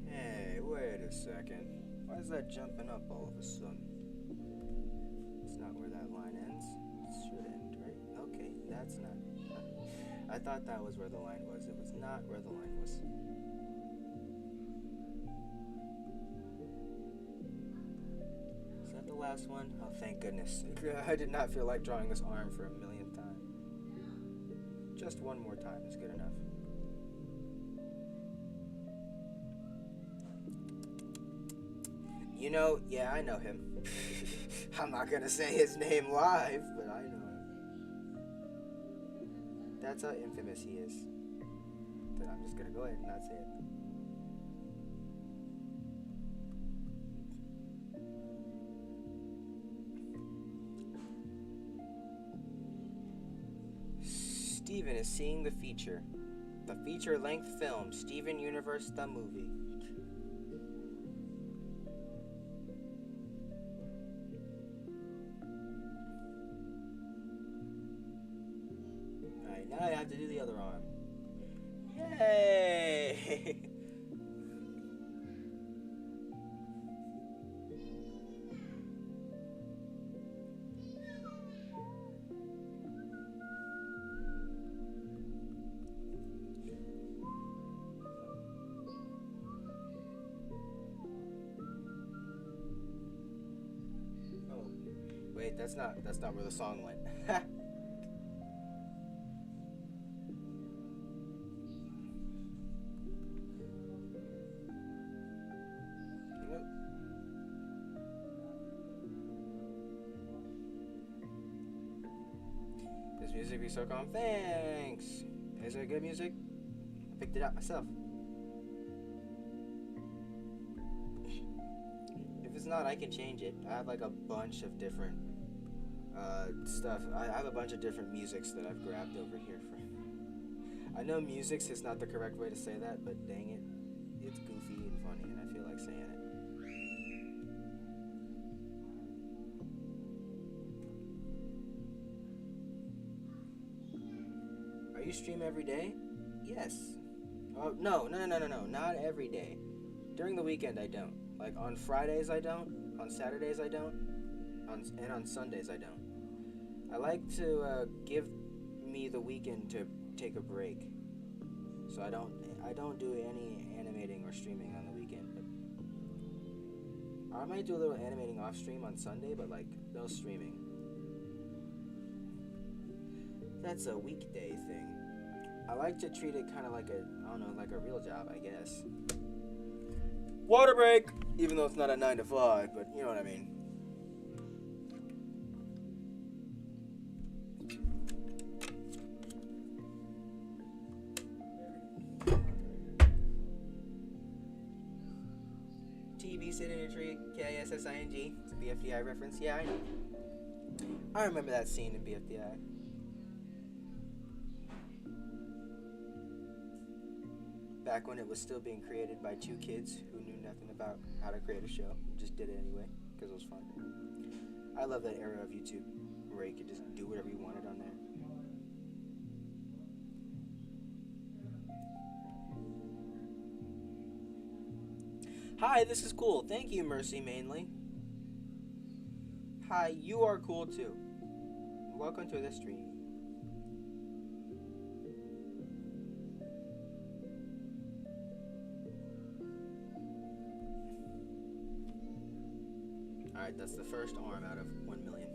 Hey, wait a second. Why is that jumping up all of a sudden? It's not where that line ends. It should end, right? Okay, that's not. I thought that was where the line was. It was not where the line was. Is that the last one? Oh, thank goodness. I did not feel like drawing this arm for a millionth time. Just one more time is good enough. You know, yeah, I know him. I'm not gonna say his name live, but I know him. That's how infamous he is. Then I'm just gonna go ahead and not say it. Steven is seeing the feature. The feature-length film, Steven Universe the Movie. Alright, now I have to do the other arm. Yay! Wait, that's not where the song went. Nope. This music be so calm. Thanks. Is it good music? I picked it out myself. If it's not, I can change it. I have like a bunch of different stuff. I have a bunch of different musics that I've grabbed over here for. I know musics is not the correct way to say that, but dang it, it's goofy and funny, and I feel like saying it. Are you stream every day? Yes. Oh no, not every day. During the weekend I don't. Like on Fridays I don't. On Saturdays I don't. And on Sundays I don't. I like to give me the weekend to take a break. So I don't do any animating or streaming on the weekend. But I might do a little animating off stream on Sunday, but like no streaming. That's a weekday thing. I like to treat it kind of like like a real job, I guess. Water break! Even though it's not a 9 to 5, but you know what I mean. tree, sitting in a tree, K-I-S-S-I-N-G. It's a BFDI reference. Yeah, I know. I remember that scene in BFDI. Back when it was still being created by two kids who knew nothing about how to create a show. Just did it anyway, because it was fun. I love that era of YouTube, where you could just do whatever you wanted on there. Hi, this is cool. Thank you, Mercy, mainly. Hi, you are cool too. Welcome to the stream. Alright, that's the first arm out of 1 million.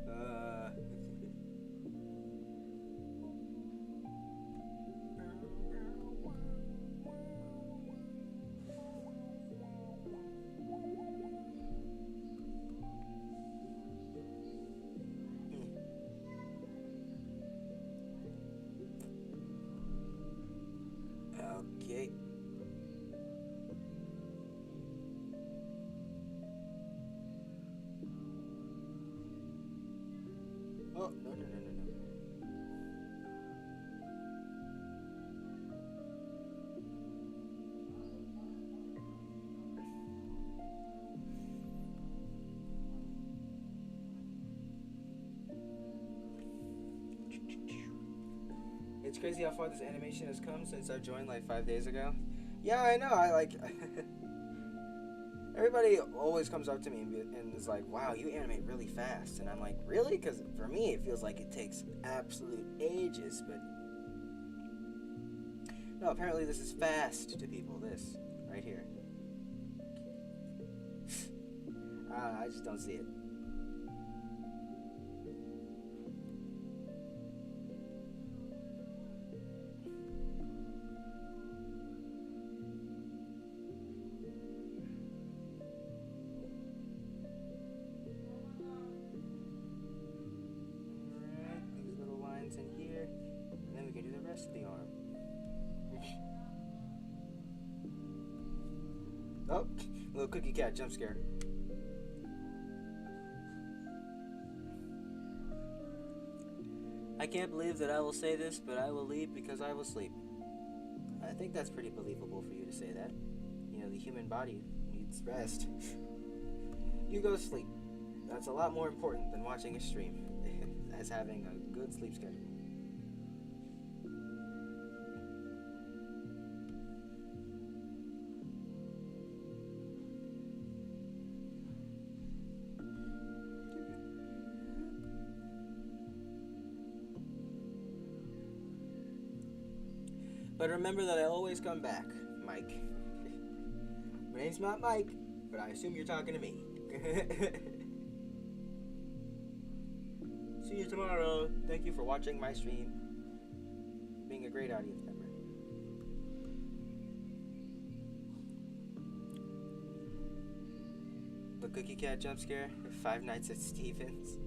uh... Okay. Oh, no. It's crazy how far this animation has come since I joined like 5 days ago. Yeah, I know. I like. Everybody always comes up to me and is like, "Wow, you animate really fast," and I'm like, "Really?" Because for me, it feels like it takes absolute ages. But no, apparently this is fast to people. This right here. I just don't see it. In here, and then we can do the rest of the arm. Oh, little cookie cat jump scare. I can't believe that I will say this, but I will leave because I will sleep. I think that's pretty believable for you to say that. You know, the human body needs rest. You go sleep. That's a lot more important than watching a stream, as having a good sleep schedule. But remember that I always come back, Mike. My name's not Mike, but I assume you're talking to me. See you tomorrow. Thank you for watching my stream. Being a great audience member. The cookie cat jump scare. 5 Nights at Stevens.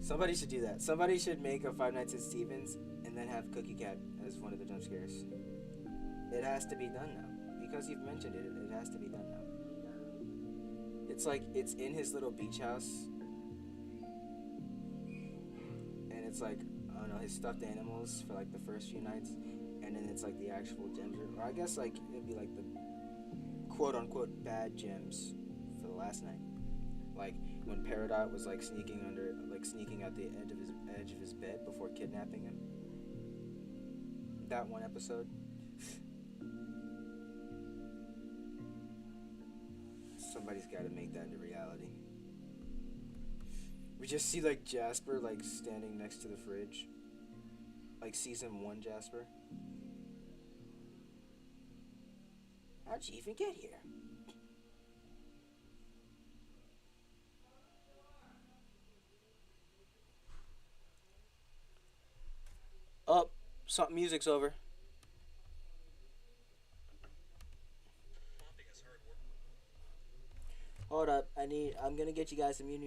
Somebody should do that. Somebody should make a 5 Nights at Stevens and then have Cookie Cat as one of the jump scares. It has to be done now. Because you've mentioned it, it has to be done now. It's like, it's in his little beach house. And it's like, I don't know, his stuffed animals for like the first few nights. And then it's like the actual gems. Or I guess like, it'd be like the quote unquote bad gems for the last night. Like when Peridot was like sneaking at the edge of his bed before kidnapping him. That one episode. Somebody's got to make that into reality. We just see like Jasper like standing next to the fridge, like season 1 Jasper. How'd you even get here? Oh, something music's over. Hold up, I'm gonna get you guys some new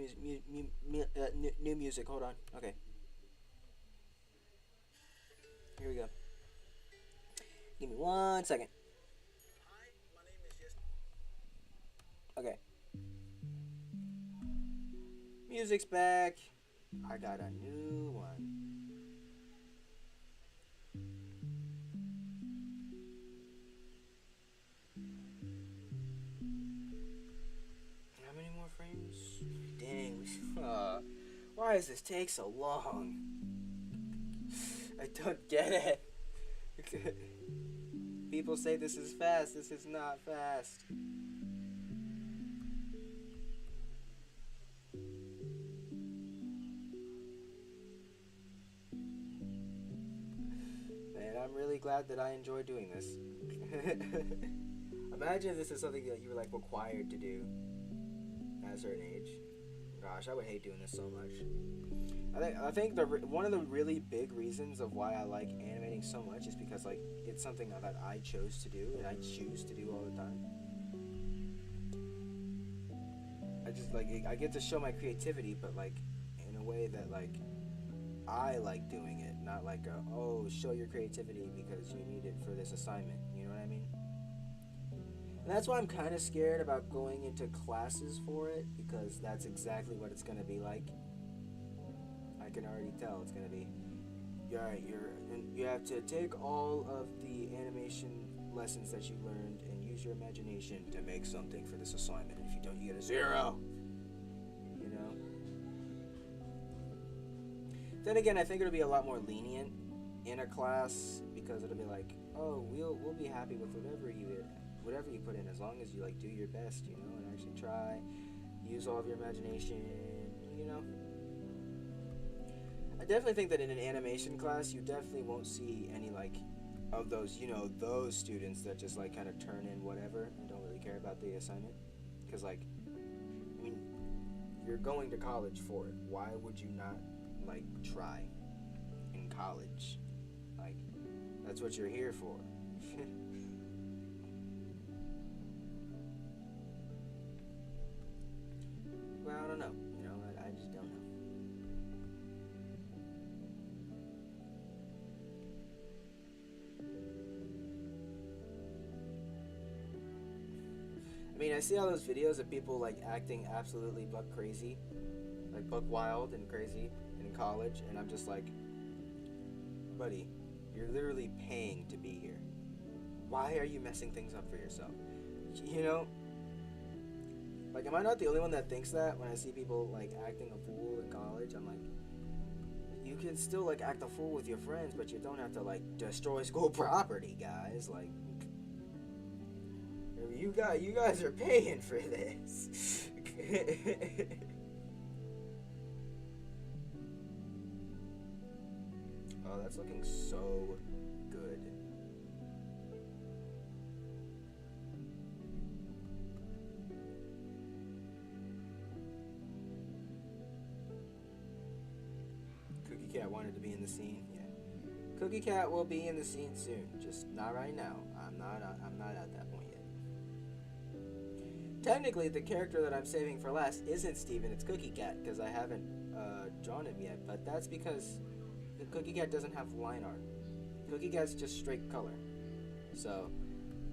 music. Hold on. Okay. Here we go. Give me 1 second. Okay. Music's back. I got a new one. How many more frames? Dang. Why does this take so long? I don't get it. People say this is fast. This is not fast. Man, I'm really glad that I enjoy doing this. Imagine if this is something that you were like required to do at a certain age. Gosh, I would hate doing this so much. I think one of the really big reasons of why I like animating so much is because like it's something that I chose to do and I choose to do all the time. I just like I get to show my creativity, but like in a way that like I like doing it, not like show your creativity because you need it for this assignment. You know what I mean? And that's why I'm kind of scared about going into classes for it, because that's exactly what it's gonna be like. I can already tell it's gonna be. You have to take all of the animation lessons that you learned and use your imagination to make something for this assignment. And if you don't, you get a 0. You know. Then again, I think it'll be a lot more lenient in a class, because it'll be like, oh, we'll be happy with whatever you put in, as long as you like do your best, you know, and actually try, use all of your imagination, you know. I definitely think that in an animation class, you definitely won't see any like of those, you know, those students that just like kind of turn in whatever and don't really care about the assignment, because like, I mean, you're going to college for it. Why would you not like try in college? Like, that's what you're here for. Well, I don't know. You know, I just don't know. I mean, I see all those videos of people like acting absolutely buck crazy, like buck wild and crazy in college, and I'm just like, buddy, you're literally paying to be here. Why are you messing things up for yourself? You know? Like, am I not the only one that thinks that when I see people, like, acting a fool in college? I'm like, you can still, like, act a fool with your friends, but you don't have to, like, destroy school property, guys. Like, you guys are paying for this. Oh, that's looking so good. Cookie Cat wanted to be in the scene. Yeah, Cookie Cat will be in the scene soon. Just not right now. I'm not at that point yet. Technically, the character that I'm saving for last isn't Steven. It's Cookie Cat, because I haven't drawn him yet. But that's because the Cookie Cat doesn't have line art. Cookie Cat's just straight color. So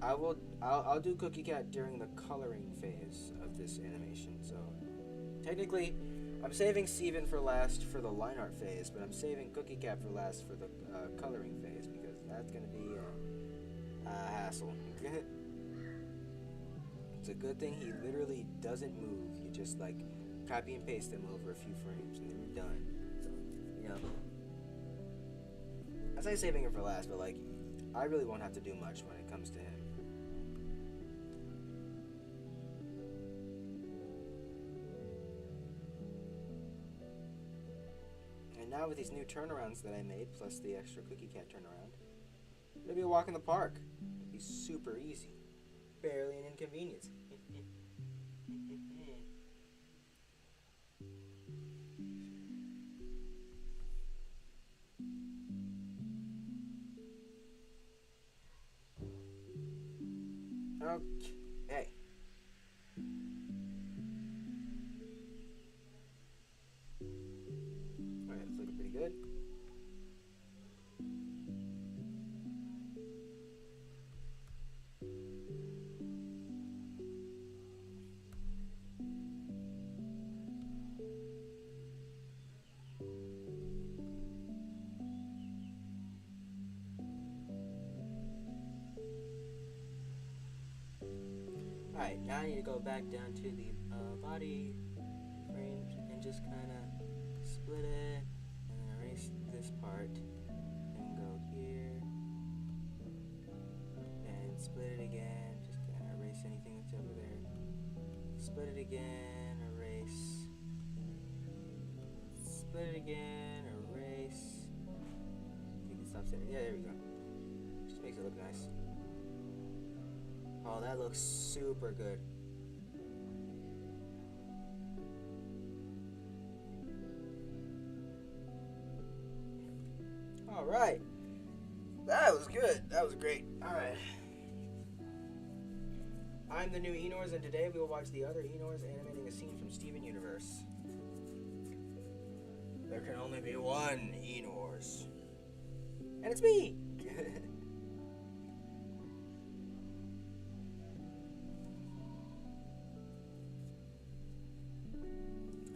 I'll do Cookie Cat during the coloring phase of this animation. So technically, I'm saving Steven for last for the line art phase, but I'm saving Cookie Cat for last for the coloring phase, because that's gonna be a hassle. It's a good thing he literally doesn't move. You just like copy and paste him over a few frames and then you're done. So, you know, I say saving him for last, but like I really won't have to do much when it comes to him. And now with these new turnarounds that I made, plus the extra Cookie Cat turnaround, it'll be a walk in the park. It'll be super easy. Barely an inconvenience. Okay. Alright, it's looking pretty good. Now I need to go back down to the body frame and just kind of split it and then erase this part and go here and split it again. Just kind of erase anything that's over there. Split it again, erase. Split it again, erase. You can stop sitting. Yeah, there we go. Just makes it look nice. Oh, that looks super good. All right. That was good. That was great. All right. I'm the new Enors, and today we will watch the other Enors animating a scene from Steven Universe. There can only be one Enors. And it's me!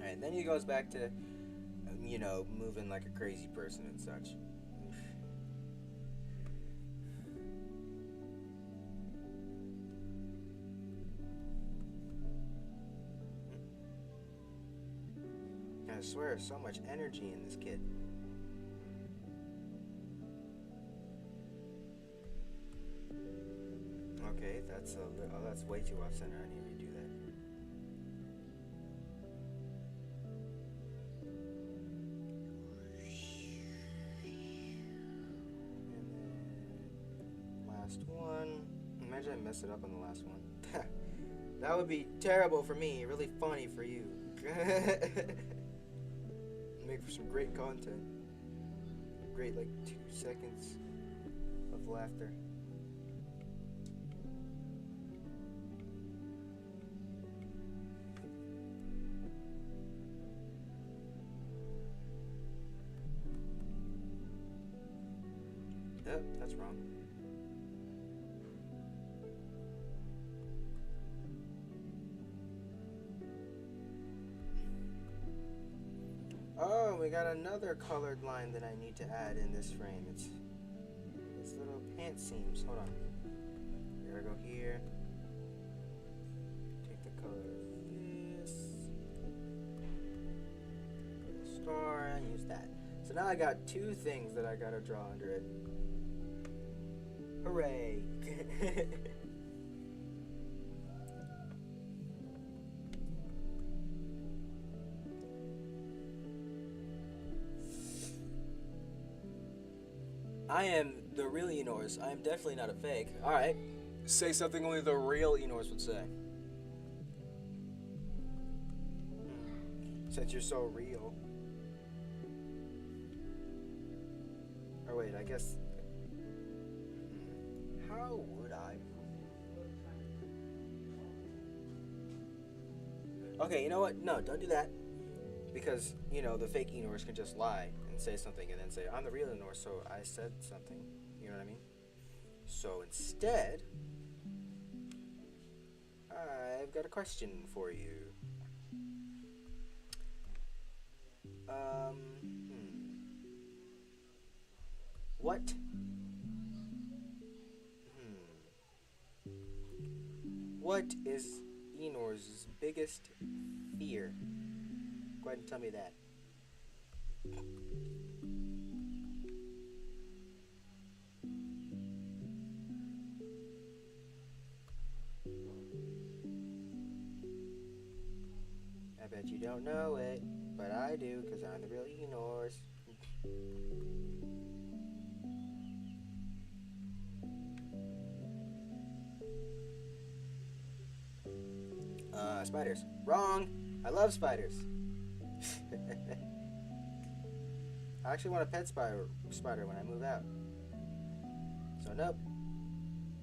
Alright, then he goes back to, moving like a crazy person and such. I swear, there's so much energy in this kid. Okay, that's that's way too off center. I need to redo that. And then last one. Imagine I mess it up on the last one. That would be terrible for me. Really funny for you. Make for some great content. Great, 2 seconds of laughter. Yep, that's wrong. Oh, we got another colored line that I need to add in this frame. It's this little pant seams. Hold on. Here I go here. Take the color of this. Put a star and use that. So now I got 2 things that I gotta draw under it. Hooray! I am the real Enors. I am definitely not a fake. Alright. Say something only the real Enors would say. Since you're so real. Or wait, I guess... How would I? Okay, you know what? No, don't do that. Because, the fake Enors can just lie and say something and then say, I'm the real Enor, so I said something. You know what I mean? So instead, I've got a question for you. What? What is Enor's biggest fear? Go ahead and tell me that. I bet you don't know it, but I do, because I'm the real Enors. Spiders. Wrong! I love spiders. I actually want a pet spider when I move out. So nope.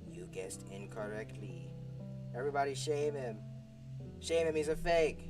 You guessed incorrectly. Everybody shame him. Shame him, he's a fake.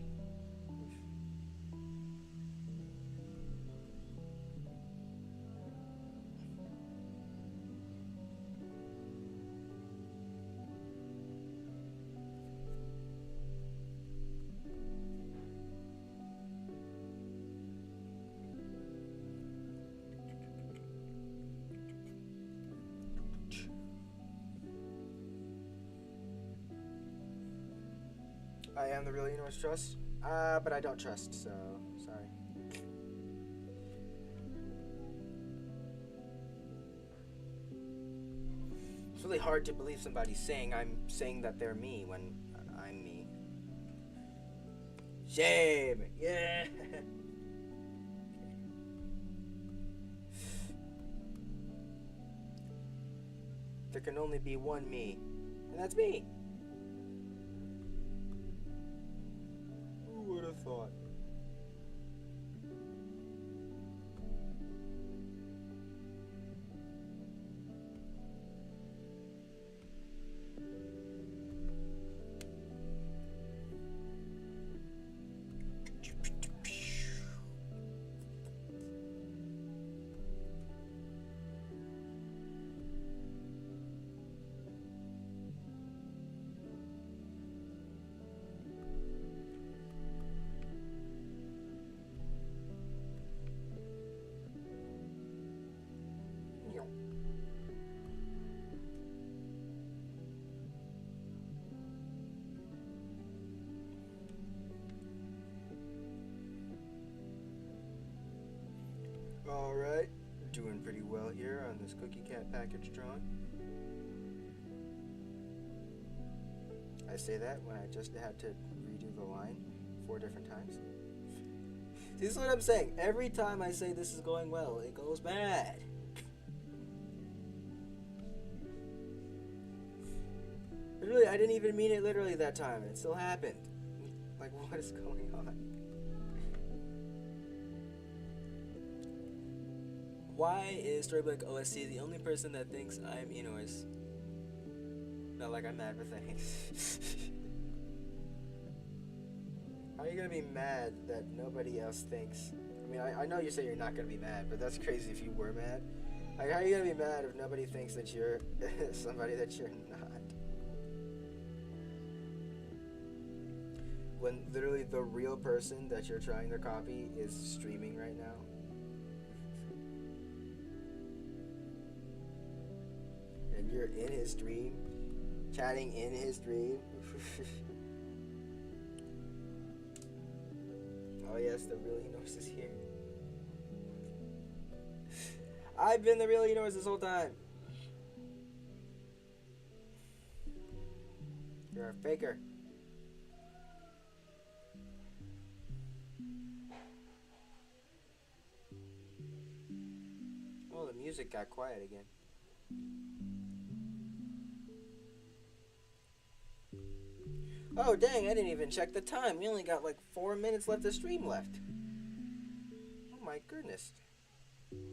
I am the real universe trust. But I don't trust, so sorry. It's really hard to believe somebody's saying I'm saying that they're me when I'm me. Shame! Yeah! There can only be one me, and that's me! Who would have thought? Alright, doing pretty well here on this cookie cat package drawing. I say that when I just had to redo the line 4 different times. This is what I'm saying. Every time I say this is going well, it goes bad. Really, I didn't even mean it literally that time, and it still happened. Like, what is going on? Why is Storybook OSC the only person that thinks I'm Enois? Not like I'm mad for things. How are you gonna be mad that nobody else thinks? I mean, I know you say you're not gonna be mad, but that's crazy if you were mad. Like, how are you gonna be mad if nobody thinks that you're somebody that you're not? When literally the real person that you're trying to copy is streaming right now. And you're in his stream, chatting in his stream. Oh yes, the real Enos is here. I've been the real Enos this whole time. You're a faker. Oh, the music got quiet again. Oh dang, I didn't even check the time. We only got like 4 minutes left of stream left. Oh my goodness.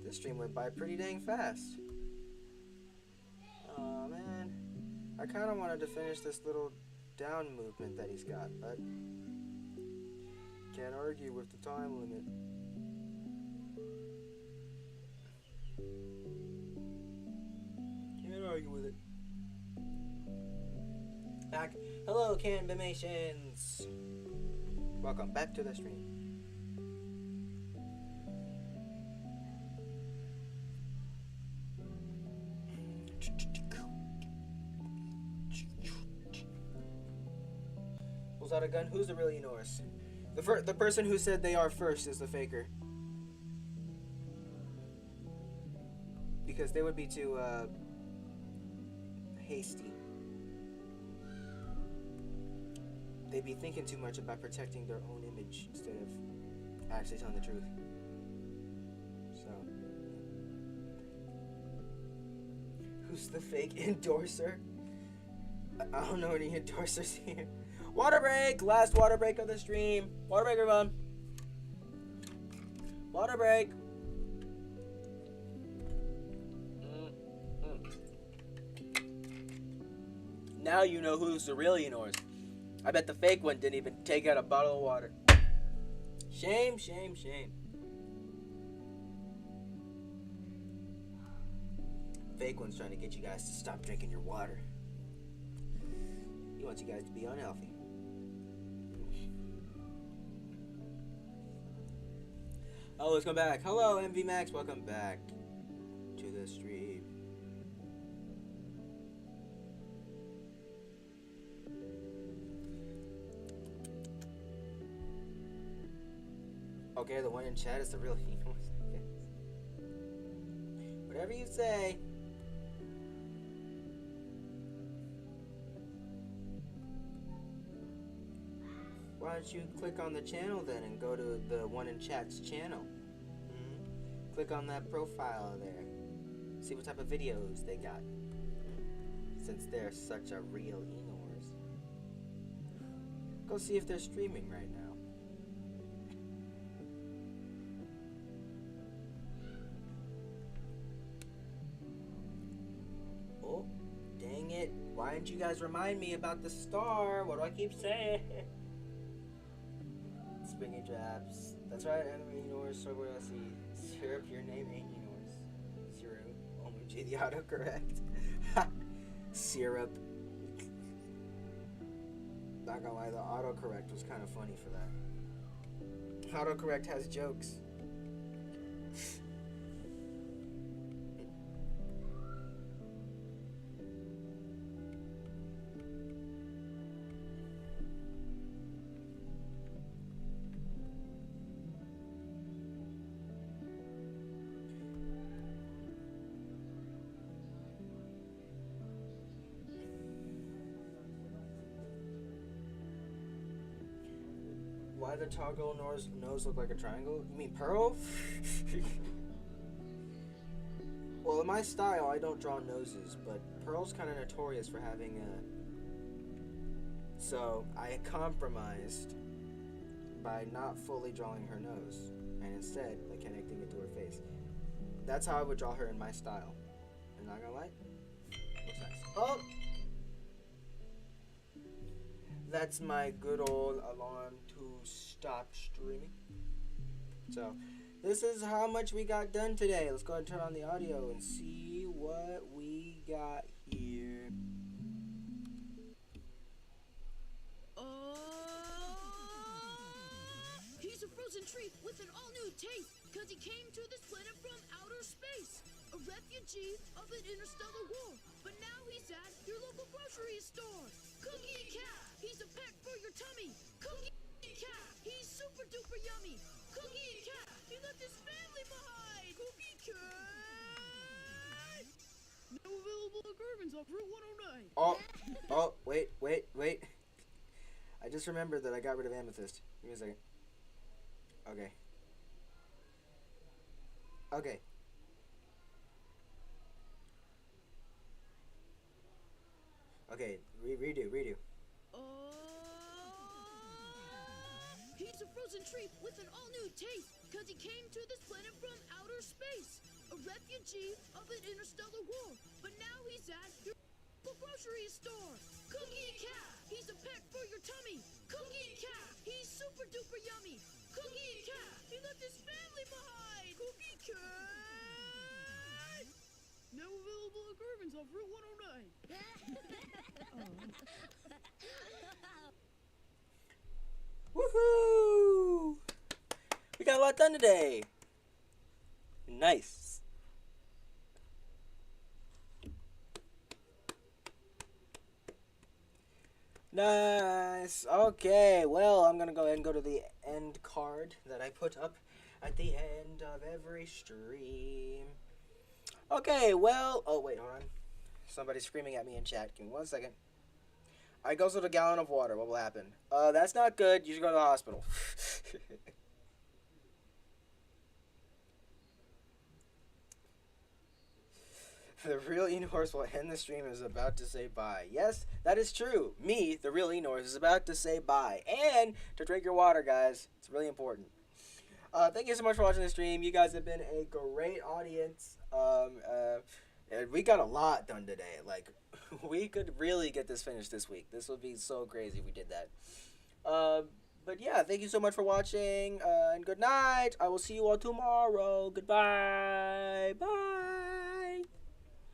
This stream went by pretty dang fast. Oh man. I kind of wanted to finish this little down movement that he's got, but can't argue with the time limit. Can't argue with it. Back. Hello, Canbimations. Welcome back to the stream. Pulls out a gun. Who's the real Enorous? The person who said they are first is the faker. Because they would be too hasty. They'd be thinking too much about protecting their own image instead of actually telling the truth. So, who's the fake endorser? I don't know any endorsers here. Water break! Last water break of the stream. Water break, everyone. Water break. Now you know who's the real Enorous. I bet the fake one didn't even take out a bottle of water. Shame, shame, shame. Fake one's trying to get you guys to stop drinking your water. He wants you guys to be unhealthy. Oh, let's come back. Hello, MV Max. Welcome back to the stream. Okay, the one in chat is the real Enorse, I guess. Whatever you say. Why don't you click on the channel then and go to the one in chat's channel? Click on that profile there. See what type of videos they got. Since they're such a real Enorse. Go see if they're streaming right now. Oh, dang it. Why didn't you guys remind me about the star? What do I keep saying? Springy Drabs. That's right, Enemy Enorse, Sober LC. Syrup, your name ain't Enorse. Syrup. OMG, the autocorrect. Syrup. Not gonna lie, the autocorrect was kind of funny for that. Autocorrect has jokes. Why the toggle nose look like a triangle? You mean Pearl? Well, in my style, I don't draw noses, but Pearl's kind of notorious for having a... So, I compromised by not fully drawing her nose, and instead, like, connecting it to her face. That's how I would draw her in my style. I'm not gonna lie. Looks nice. Oh! That's my good old alarm to stop streaming. So, this is how much we got done today. Let's go ahead and turn on the audio and see what we got here. He's a frozen treat with an all-new taste, cause he came to this planet from outer space. A refugee of an interstellar war, but now he's at your local grocery store. Cookie Cat, he's a pet for your tummy. Cookie Cat, he's super duper yummy. Cookie Cat, he left his family behind. Cookie Cat. Now available at Gervin's off Route 109. Wait. I just remembered that I got rid of Amethyst. Give me a second. Okay. Okay, redo. He's a frozen treat with an all-new taste, cause he came to this planet from outer space. A refugee of an interstellar war, but now he's at your grocery store. Cookie Cat, he's a pet for your tummy. Cookie Cat, he's super duper yummy. Cookie Cat, he left his family behind. Cookie Cat. Now available at Gervin's off Route 109. Woohoo! We got a lot done today. Nice. Nice. Okay, well, I'm going to go ahead and go to the end card that I put up at the end of every stream. Okay, well... Oh, wait, hold on. Somebody's screaming at me in chat. Give me 1 second. I goes with a gallon of water. What will happen? That's not good. You should go to the hospital. The real Enorse will end the stream and is about to say bye. Yes, that is true. Me, the real Enorse, is about to say bye. And to drink your water, guys. It's really important. Thank you so much for watching the stream. You guys have been a great audience. We got a lot done today. Like, we could really get this finished this week. This would be so crazy if we did that. But yeah, thank you so much for watching. And good night. I will see you all tomorrow. Goodbye. Bye.